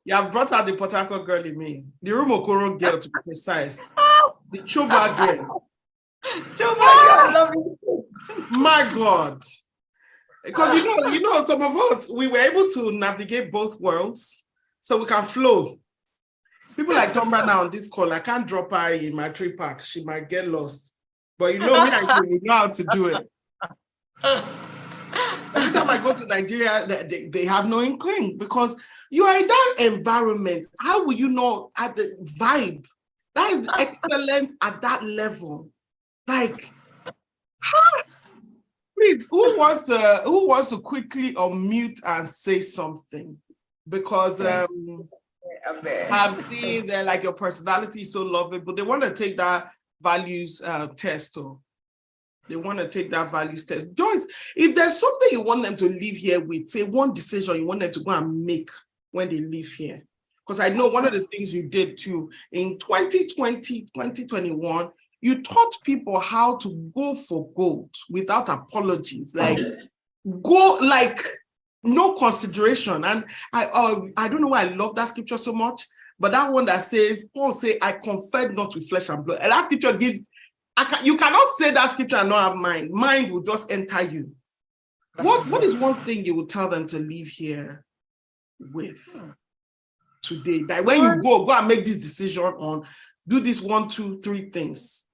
you have brought out the Port Harcourt girl in me, the Rumokoro girl to be precise, the Choba girl. Choba girl, I love you. My God. Because you know, some of us, we were able to navigate both worlds so we can flow. People like Tomba now on this call, I can't drop her in my tree park. She might get lost. But you know me, we know how to do it. Every time I go to Nigeria, they have no inkling because you are in that environment. How will you know at the vibe? That is excellence at that level. Like, please, who wants to quickly unmute and say something? Because I've seen that like your personality is so lovable. They want to take that values test. They want to take that values test. Joyce, if there's something you want them to leave here with, say one decision you want them to go and make when they leave here. Because I know one of the things you did too, in 2020, 2021, you taught people how to go for gold without apologies. Like, go like no consideration. And I don't know why I love that scripture so much, but that one that says, Paul say, I conferred not with flesh and blood. And that scripture gives, you cannot say that scripture and not have mind. Mind will just enter you. What is one thing you would tell them to leave here with today? That when you go and make this decision on, do this 1, 2, 3 things.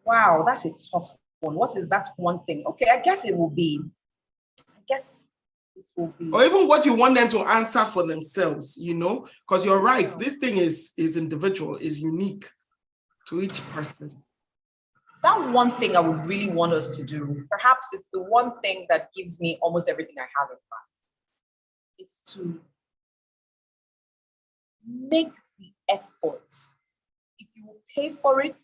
Wow, that's a tough one. What is that one thing? Okay, I guess it will be. Or even what you want them to answer for themselves, you know? Because you're right, this thing is individual, is unique to each person. That one thing I would really want us to do, perhaps it's the one thing that gives me almost everything I have in life, is to make the effort. If you will pay for it,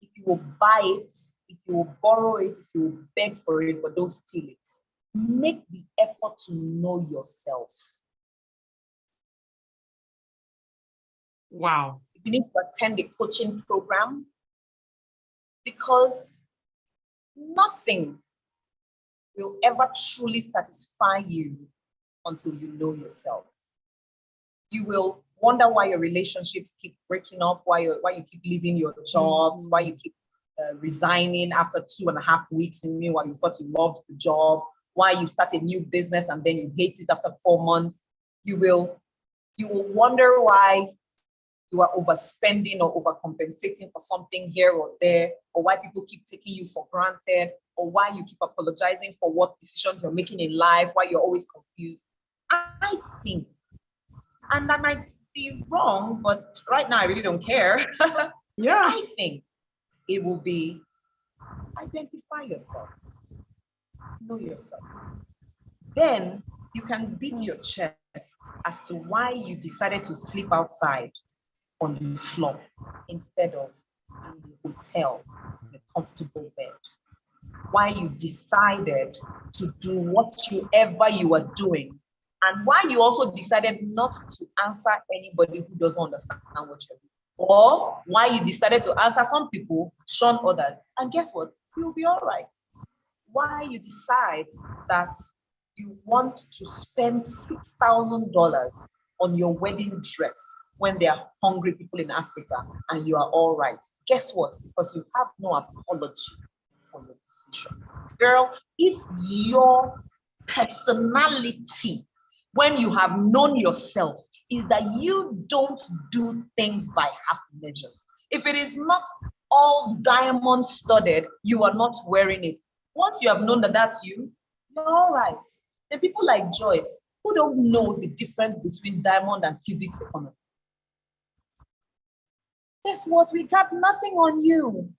if you will buy it, if you will borrow it, if you will beg for it, but don't steal it, make the effort to know yourself. Wow. If you need to attend a coaching program, because nothing will ever truly satisfy you until you know yourself. You will wonder why your relationships keep breaking up, why you keep leaving your jobs, why you keep resigning after 2.5 weeks, and meanwhile you thought you loved the job, why you start a new business and then you hate it after 4 months. You will wonder why you are overspending or overcompensating for something here or there, or why people keep taking you for granted, or why you keep apologizing for what decisions you're making in life, why you're always confused. I think, and I might be wrong, but right now I really don't care. Yeah. I think it will be Identify yourself. Know yourself. Then you can beat your chest as to why you decided to sleep outside on the floor instead of in the hotel in a comfortable bed. Why you decided to do whatever you are doing, and why you also decided not to answer anybody who doesn't understand what you're doing. Or why you decided to answer some people, shun others. And guess what? You'll be all right. Why you decide that you want to spend $6,000 on your wedding dress when there are hungry people in Africa and you are all right. Guess what? Because you have no apology for your decisions. Girl, if your personality, when you have known yourself, is that you don't do things by half measures. If it is not all diamond studded, you are not wearing it. Once you have known that that's you, you're all right. The people like Joyce who don't know the difference between diamond and cubic zirconia. Guess what? We got nothing on you.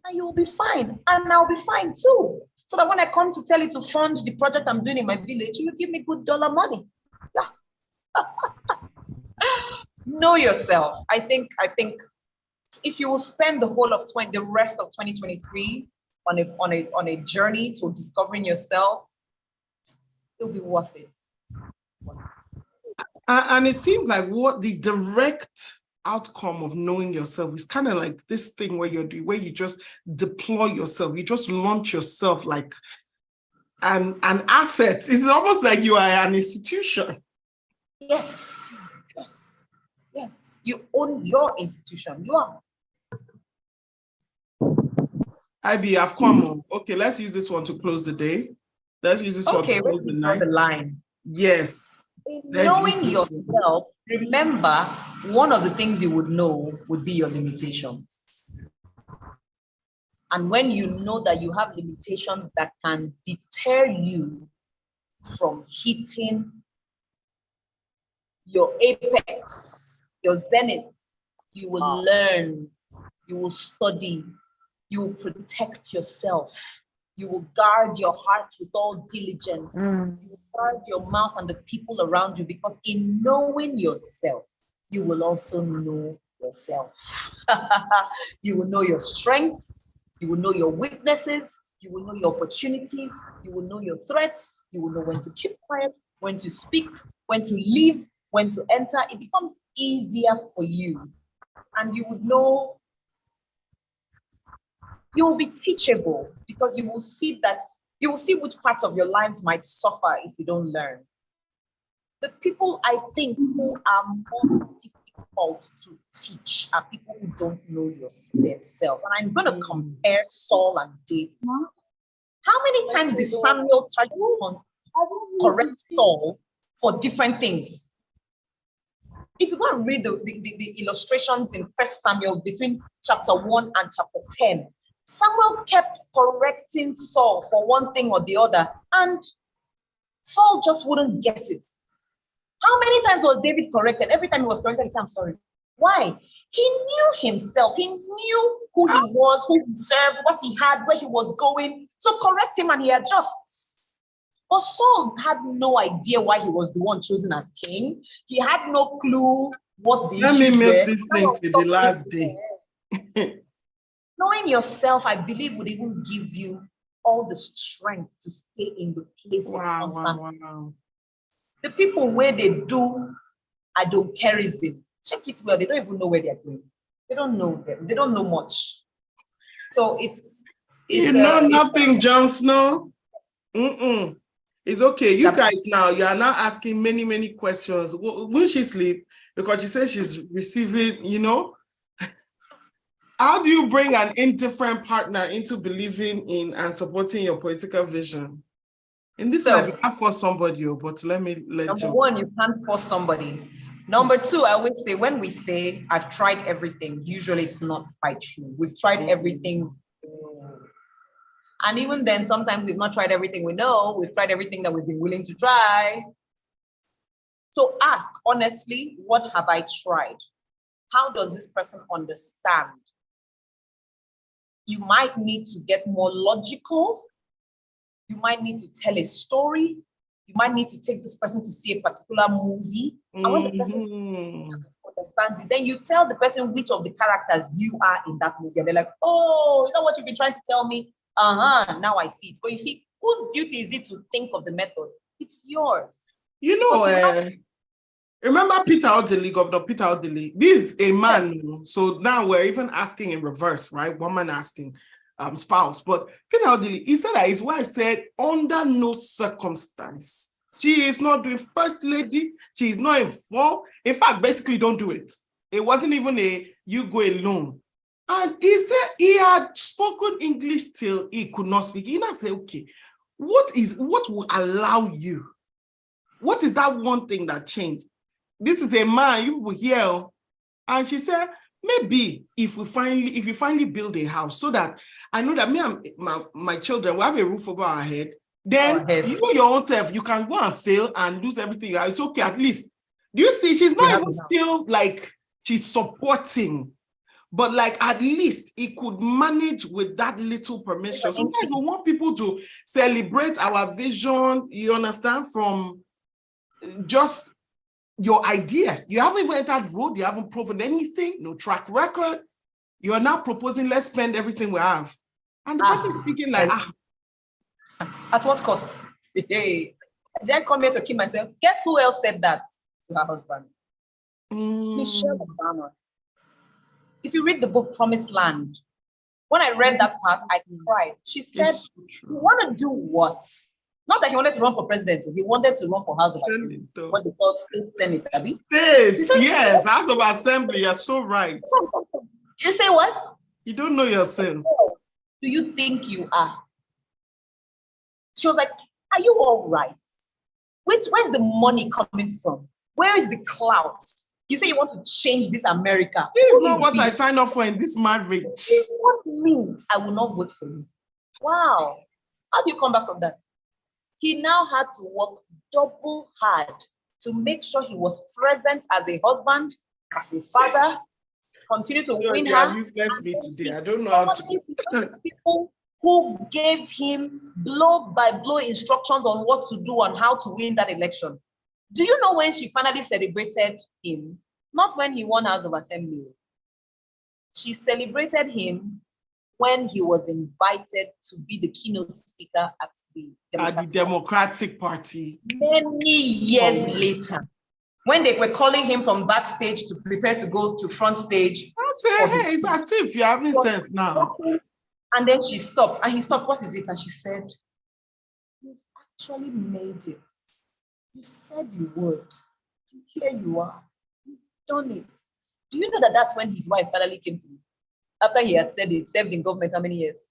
And you'll be fine. And I'll be fine too. So that when I come to tell you to fund the project I'm doing in my village, you give me good dollar money. Yeah. Know yourself. I think if you will spend the whole of the rest of 2023 on a journey to discovering yourself, it'll be worth it. And it seems like what the direct outcome of knowing yourself is kind of like this thing where you just deploy yourself, you just launch yourself like an asset. It's almost like you are an institution. Yes. You own your institution. You are. IB, I've come on. Okay, let's use this one to close the day. Let's use this one to close the night. The line. Yes. In knowing yourself, remember, one of the things you would know would be your limitations. And when you know that you have limitations that can deter you from hitting your apex, your zenith, you will learn, you will study, you will protect yourself. You will guard your heart with all diligence. You will guard your mouth and the people around you, because in knowing yourself, you will also know yourself. You will know your strengths. You will know your weaknesses. You will know your opportunities. You will know your threats. You will know when to keep quiet, when to speak, when to leave, when to enter. It becomes easier for you. And you would know. You will be teachable, because you will see which parts of your lives might suffer if you don't learn. The people I think who are more difficult to teach are people who don't know themselves. And I'm going to compare Saul and David. How many times did Samuel try to correct Saul for different things? If you go and read the illustrations in 1 Samuel between chapter 1 and chapter 10, Samuel kept correcting Saul for one thing or the other, and Saul just wouldn't get it. How many times was David corrected? Every time he was corrected, he said, I'm sorry. Why? He knew himself. He knew who he was, who he served, what he had, where he was going. So correct him and he adjusts. But Saul had no idea why he was the one chosen as king. He had no clue what the issues were. Let me make this thing to the last day. Knowing yourself, I believe, would even give you all the strength to stay in the place of constant. Wow. The people where they do I don't careism, check it well. They don't even know where they're going. They don't know them. They don't know much. So it's you know nothing, Jon Snow. It's okay. You guys now, you are now asking many questions. Will she sleep? Because she says she's receiving, How do you bring an indifferent partner into believing in and supporting your political vision? In this life, you can't force somebody, but let you. Number one, you can't force somebody. Number two, I always say, when we say, I've tried everything, usually it's not quite true. We've tried everything. And even then, sometimes we've not tried everything we know. We've tried everything that we've been willing to try. So ask, honestly, what have I tried? How does this person understand You might need to get more logical. You might need to tell a story. You might need to take this person to see a particular movie. And when the person understands it, then you tell the person which of the characters you are in that movie. And they're like, oh, is that what you've been trying to tell me? Now I see it. But you see, whose duty is it to think of the method? It's yours. You know, remember Peter Odili, Governor Peter Odili? This is a man. Yeah. So now we're even asking in reverse, right? Woman asking spouse. But Peter Odili, he said that his wife said, under no circumstance, she is not doing first lady. She is not involved. In fact, basically don't do it. It wasn't even a you go alone. And he said he had spoken English till he could not speak. He now said, okay, what will allow you? What is that one thing that changed? This is a man you will hear. And she said, maybe if you finally build a house so that I know that me and my children will have a roof over our head, then you your own self, you can go and fail and lose everything. It's okay, at least. Do you see? She's not even still like she's supporting, but like at least he could manage with that little permission. Sometimes we want people to celebrate our vision, you understand, from just your idea. You haven't even entered road, you haven't proven anything, no track record. You are now proposing, let's spend everything we have. And the person is thinking like, at what cost? Hey, did I come here to kill myself? Guess who else said that to her husband? Michelle Obama. If you read the book Promised Land, when I read that part, I cried. She said, you want to do what? Not that he wanted to run for president, he wanted to run for House of Assembly. What they call state senate, Abby? States, yes, House of Assembly, you're so right. You say what? You don't know yourself. Do you think you are? She was like, are you all right? Where's the money coming from? Where is the clout? You say you want to change this America. This is not what I signed up for in this marriage. What do you mean? I will not vote for you. Wow. How do you come back from that? He now had to work double hard to make sure he was present as a husband, as a father, continue to win her. Useless me today. I don't know how to. People who gave him blow by blow instructions on what to do and how to win that election. Do you know when she finally celebrated him? Not when he won House of Assembly. She celebrated him when he was invited to be the keynote speaker at the Democratic Party. Many years later, when they were calling him from backstage to prepare to go to front stage. I say, hey, it's as if you haven't sense now. And then she stopped, and he stopped. What is it? And she said, you've actually made it. You said you would. And here you are. You've done it. Do you know that that's when his wife finally came to me? After he had said he served in government how many years?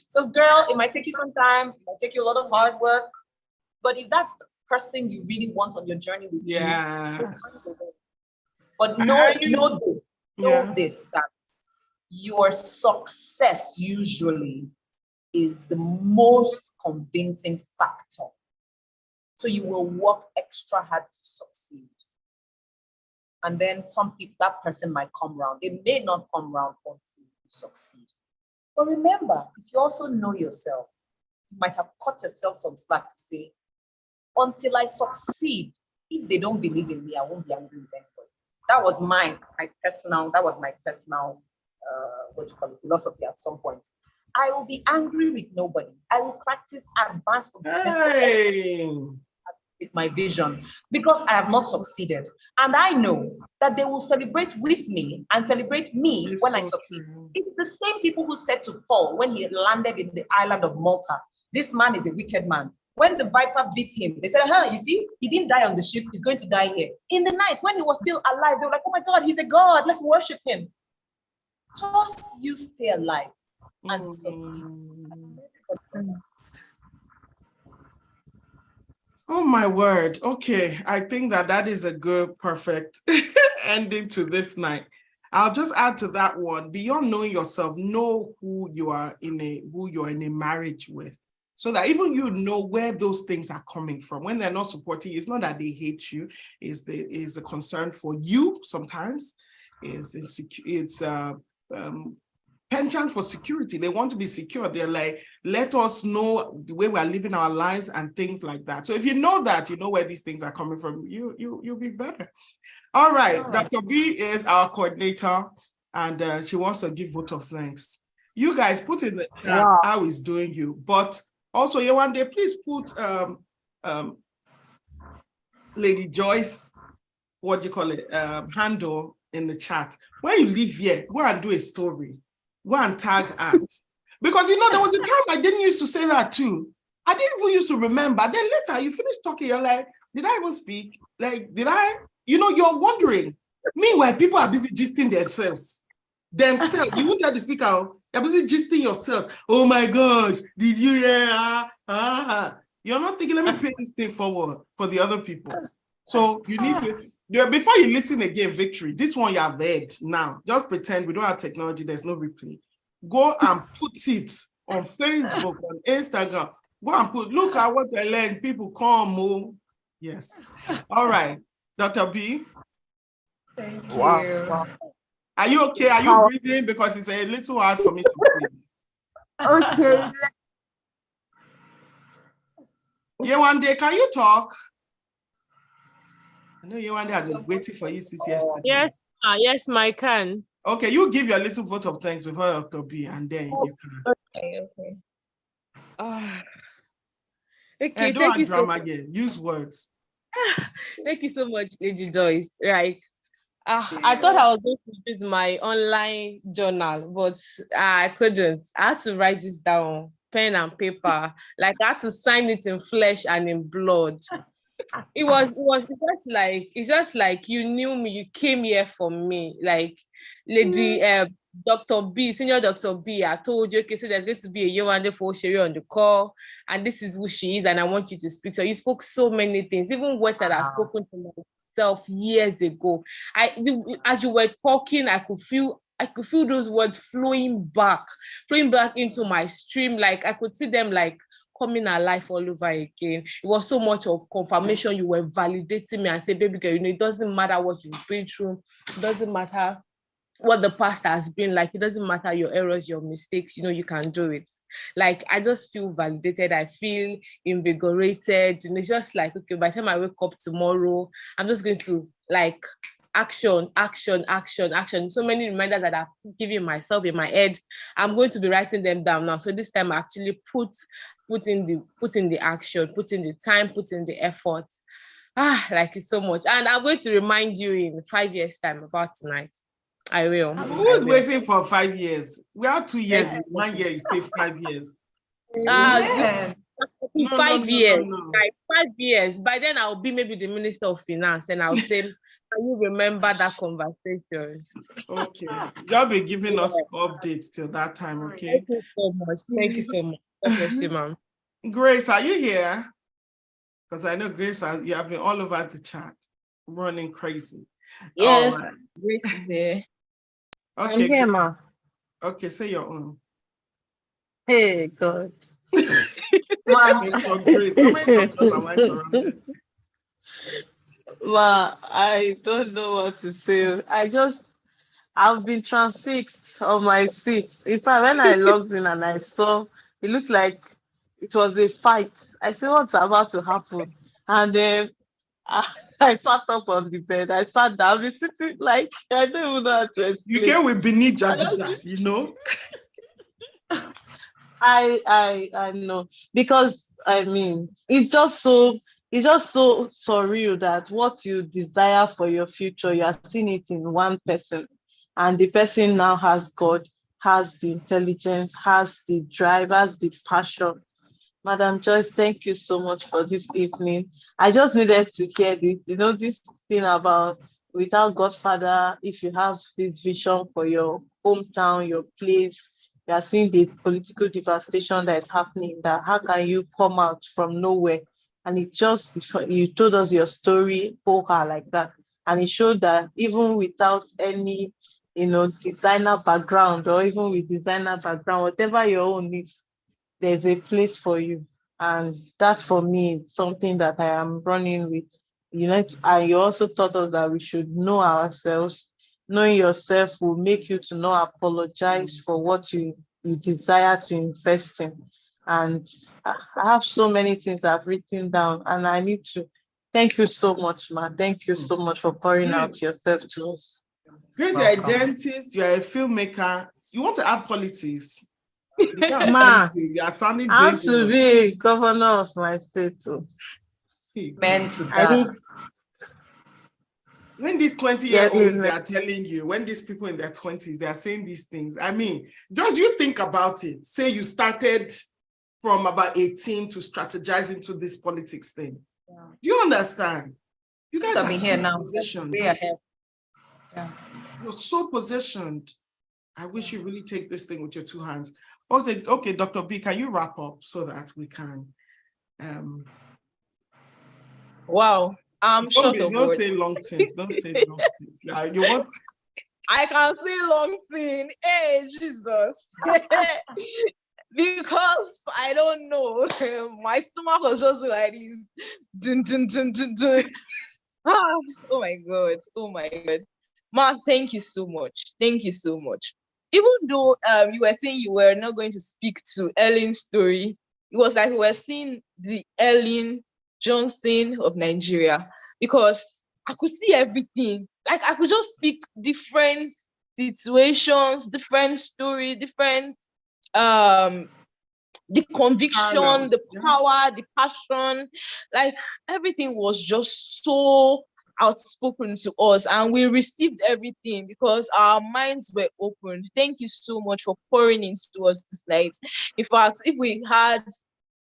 So, girl, it might take you some time. It might take you a lot of hard work. But if that's the person you really want on your journey with you, but know this, that your success usually is the most convincing factor. So you will work extra hard to succeed. And then that person might come round. They may not come round until you succeed. But remember, if you also know yourself, you might have cut yourself some slack to say, until I succeed, if they don't believe in me, I won't be angry with anybody. That was my personal philosophy at some point. I will be angry with nobody. I will practice advanced forgiveness with my vision because I have not succeeded. And I know that they will celebrate with me and celebrate me when I succeed. It's the same people who said to Paul when he landed in the island of Malta, this man is a wicked man. When the viper beat him, they said, you see, he didn't die on the ship, he's going to die here. In the night, when he was still alive, they were like, oh my God, he's a God, let's worship him. Just you stay alive and succeed. Oh my word. Okay, I think that is a good, perfect ending to this night. I'll just add to that one. Beyond knowing yourself, know who you are in a marriage with. So that even you know where those things are coming from. When they're not supporting you, it's not that they hate you, is a concern for you sometimes. It's penchant for security. They want to be secure. They're like, let us know the way we're living our lives and things like that. So if you know that, you know where these things are coming from, you'll be better. All right, Dr. B is our coordinator, and she wants to give vote of thanks. You guys put in the chat how he's doing you, but also Yewande, please put Lady Joyce, what do you call it, handle in the chat. When you leave here, go and do a story. Go and tag at. Because you know, there was a time I didn't used to say that too. I didn't even used to remember. Then later you finish talking, you're like, did I even speak? Like, did I? You know, you're wondering. Meanwhile, people are busy gisting themselves. You won't tell the speaker, you're busy gisting yourself. Oh my gosh, did you hear? You're not thinking, let me pay this thing forward for the other people. So you need to, before you listen again, Victory, this one you have heard now. Just pretend we don't have technology, there's no replay. Go and put it on Facebook, on Instagram. Go and put, look at what I learned. People come, oh. Yes. All right. Dr. B. Thank you. Wow. Are you okay? Are you breathing? Because it's a little hard for me to breathe. Okay. Yewande, can you talk? I know Yewande has been waiting for you since yesterday. Yes, yes, I can. Okay, you give your little vote of thanks before Dr. B, and then you can. Okay. Okay, thank you so much. Again. Use words. Thank you so much, Lady Joyce. Right. I thought I was going to use my online journal, but I couldn't. I had to write this down, pen and paper. Like I had to sign it in flesh and in blood. It's just like you knew me, you came here for me. Like Lady Dr. B, Senior Dr. B, I told you, okay, so there's going to be a Yewande for Sherry on the call, and this is who she is, and I want you to speak to her. You spoke so many things, even words that I've spoken to myself years ago. As you were talking, I could feel those words flowing back into my stream. Like I could see them like coming alive all over again. It was so much of confirmation. You were validating me and say, baby girl, you know, it doesn't matter what you've been through. It doesn't matter what the past has been like. It doesn't matter your errors, your mistakes, you know, you can do it. Like, I just feel validated. I feel invigorated. And it's just like, okay, by the time I wake up tomorrow, I'm just going to like action. So many reminders that I've given myself in my head. I'm going to be writing them down now. So this time I actually put in the action, put in the time, put in the effort. Like it so much. And I'm going to remind you in 5 years' time about tonight. I will. Who's waiting for 5 years? We are 2 years. 1 year, you say 5 years. 5 years. No. Like 5 years. By then I'll be maybe the Minister of Finance, and I'll say, can you remember that conversation? Okay. You'll be giving us updates till that time, okay? Thank you so much. Thank you so much. God bless you, ma'am. Grace, are you here? Because I know, Grace, you have been all over the chat, running crazy. Yes, right. Grace is there. Okay, I'm here, ma. Okay, say your own. Hey, God. Ma. Grace, how many doctors am I surrounded? Ma, I don't know what to say. I've been transfixed on my seat. In fact, when I logged in and I saw, it looked like it was a fight. I said, what's about to happen? And then I sat up on the bed. I sat down. I've been sitting like, I don't even know how to explain. You came with Beneath Jabita, you know? I know. Because, I mean, it's just so surreal that what you desire for your future, you are seeing it in one person. And the person now has God, has the intelligence, has the drive, has the passion. Madam Joyce, thank you so much for this evening. I just needed to hear this, you know, this thing about without Godfather, if you have this vision for your hometown, your place, you are seeing the political devastation that is happening, that how can you come out from nowhere? And it just, you told us your story, like that. And it showed that even without any, you know, designer background, or even with designer background, whatever your own is, there's a place for you. And that for me is something that I am running with. You know, and you also taught us that we should know ourselves, knowing yourself will make you to not apologize for what you desire to invest in. And I have so many things I've written down, and I need to thank you so much, ma. Thank you so much for pouring out yourself to us. Grace, you're a dentist, you're a filmmaker. You want to add politics? Ma, you are sounding I want to be governor of my state too. Meant to that. When these 20-year-olds they are telling you, when these people in their 20s, they are saying these things. I mean, just you think about it. Say you started from about 18 to strategize into this politics thing. Yeah. Do you understand? You guys are here now. Positioned. Yeah. You're so positioned. I wish you really take this thing with your two hands. Okay, Dr. B, can you wrap up so that we can? Wow. Don't say long things. Don't say long things. You want? I can say long thing. Hey, Jesus. Because I don't know. My stomach was just like this. Dun, dun, dun, dun, dun. Oh my God. Oh my God. Ma, thank you so much. Thank you so much. Even though you were saying you were not going to speak to Ellen's story, it was like we were seeing the Ellen Johnson of Nigeria, because I could see everything. Like I could just speak different situations, different story, different the conviction, the power, the passion, like everything was just so outspoken to us, and we received everything because our minds were open. Thank you so much for pouring into us this night. In fact, if we had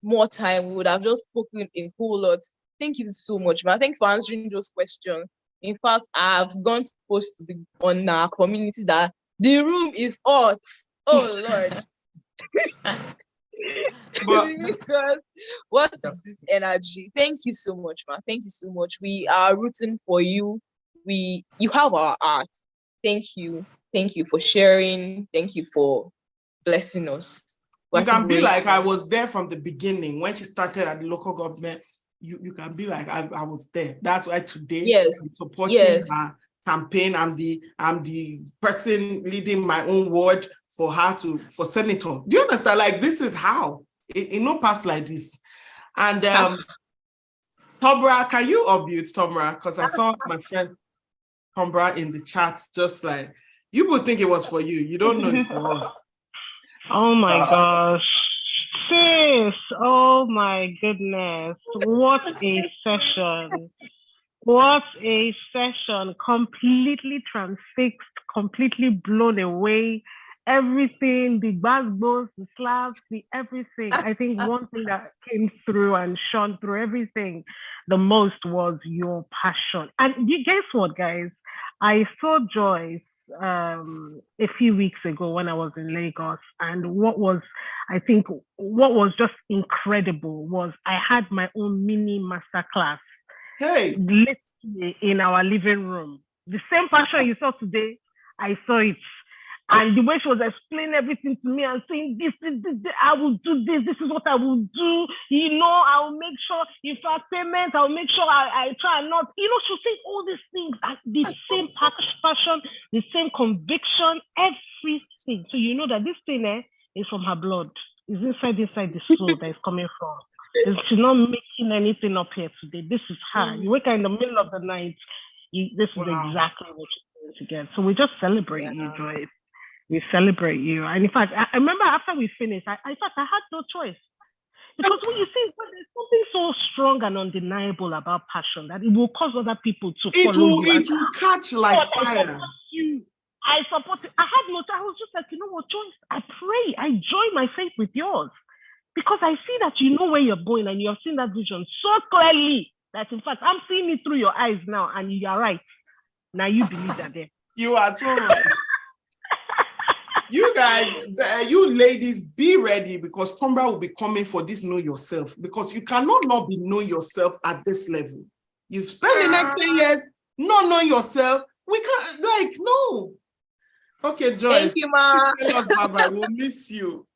more time, we would have just spoken a whole lot. Thank you so much, man. Thank you for answering those questions. In fact, I've gone to post on our community that the room is hot. Oh Lord. Because what is this energy? Thank you so much, man. Thank you so much. We are rooting for you. You have our heart. Thank you for sharing. Thank you for blessing us. You can be like, I was there from the beginning when she started at the local government. You can be like, I was there. That's why today I'm supporting her campaign. I'm the person leading my own ward for her for senator. Do you understand? Like, this is how it no pass like this. And Tobra, can you unmute Tobra? Because I saw my friend Tobra in the chat, just like, you would think it was for you. You don't know it's for us. Oh my gosh. Sis, oh my goodness. What a session. What a session. Completely transfixed, completely blown away. Everything, the backbones, the slabs, the everything. I think one thing that came through and shone through everything the most was your passion. And guess what, guys? I saw Joyce a few weeks ago when I was in Lagos, and what was just incredible was I had my own mini masterclass literally in our living room. The same passion you saw today, I saw it. And the way she was explaining everything to me and saying, this, I will do this is what I will do, I will make sure, in fact, payment, I'll make sure I try not, she'll say all these things, the same passion, the same conviction, everything. So you know that this thing is from her blood. It's inside the soul that is coming from. She's not making anything up here today. This is her. You wake her in the middle of the night, this is exactly what she's going to get. So we just celebrate you, Joyce. We celebrate you. And in fact, I remember after we finished, I had no choice. Because when you see, there's something so strong and undeniable about passion that it will cause other people to follow you. It will catch like fire. I support it. I had no choice. I was just like, you know what, Joyce, I pray, I join my faith with yours. Because I see that you know where you're going and you have seen that vision so clearly that, in fact, I'm seeing it through your eyes now, and you are right. Now you believe that there. You are too right. You guys, you ladies, be ready, because Tombra will be coming for this know yourself, because you cannot not be know yourself at this level. You've spent the next 10 years not knowing yourself. We can't, no. Okay, Joyce. Thank you, Ma. Tell us bye-bye. We'll miss you.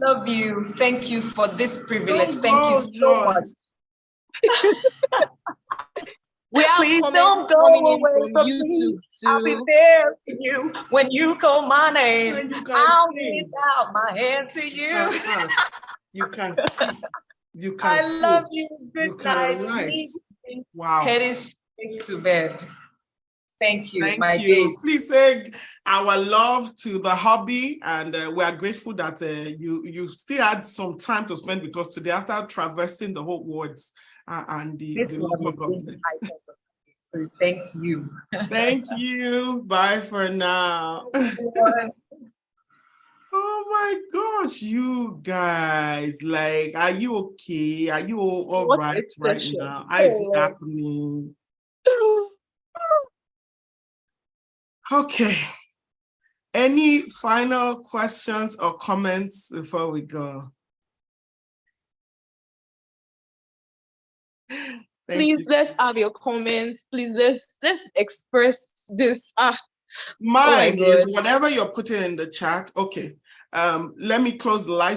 Love you. Thank you for this privilege. Thank you so much. We have Please comments don't go coming in away from from YouTube me. I'll be too. there for you when you call my name. And you can I'll sing. reach out my hand to you. You can speak. You can I love cook. you. You Good can night. write. Me Wow. heading straight to bed. Thank you. Thank my you. gaze. Please say our love to the hobby, and we are grateful that you still had some time to spend with us today after traversing the whole words and the local government. So thank you. Thank you. Bye for now. Oh my gosh, you guys, like, are you okay? Are you all right now? How is it happening? Okay. Any final questions or comments before we go? Please, let's have your comments. Please, let's express this. Mine is whatever you're putting in the chat. Okay. Let me close the live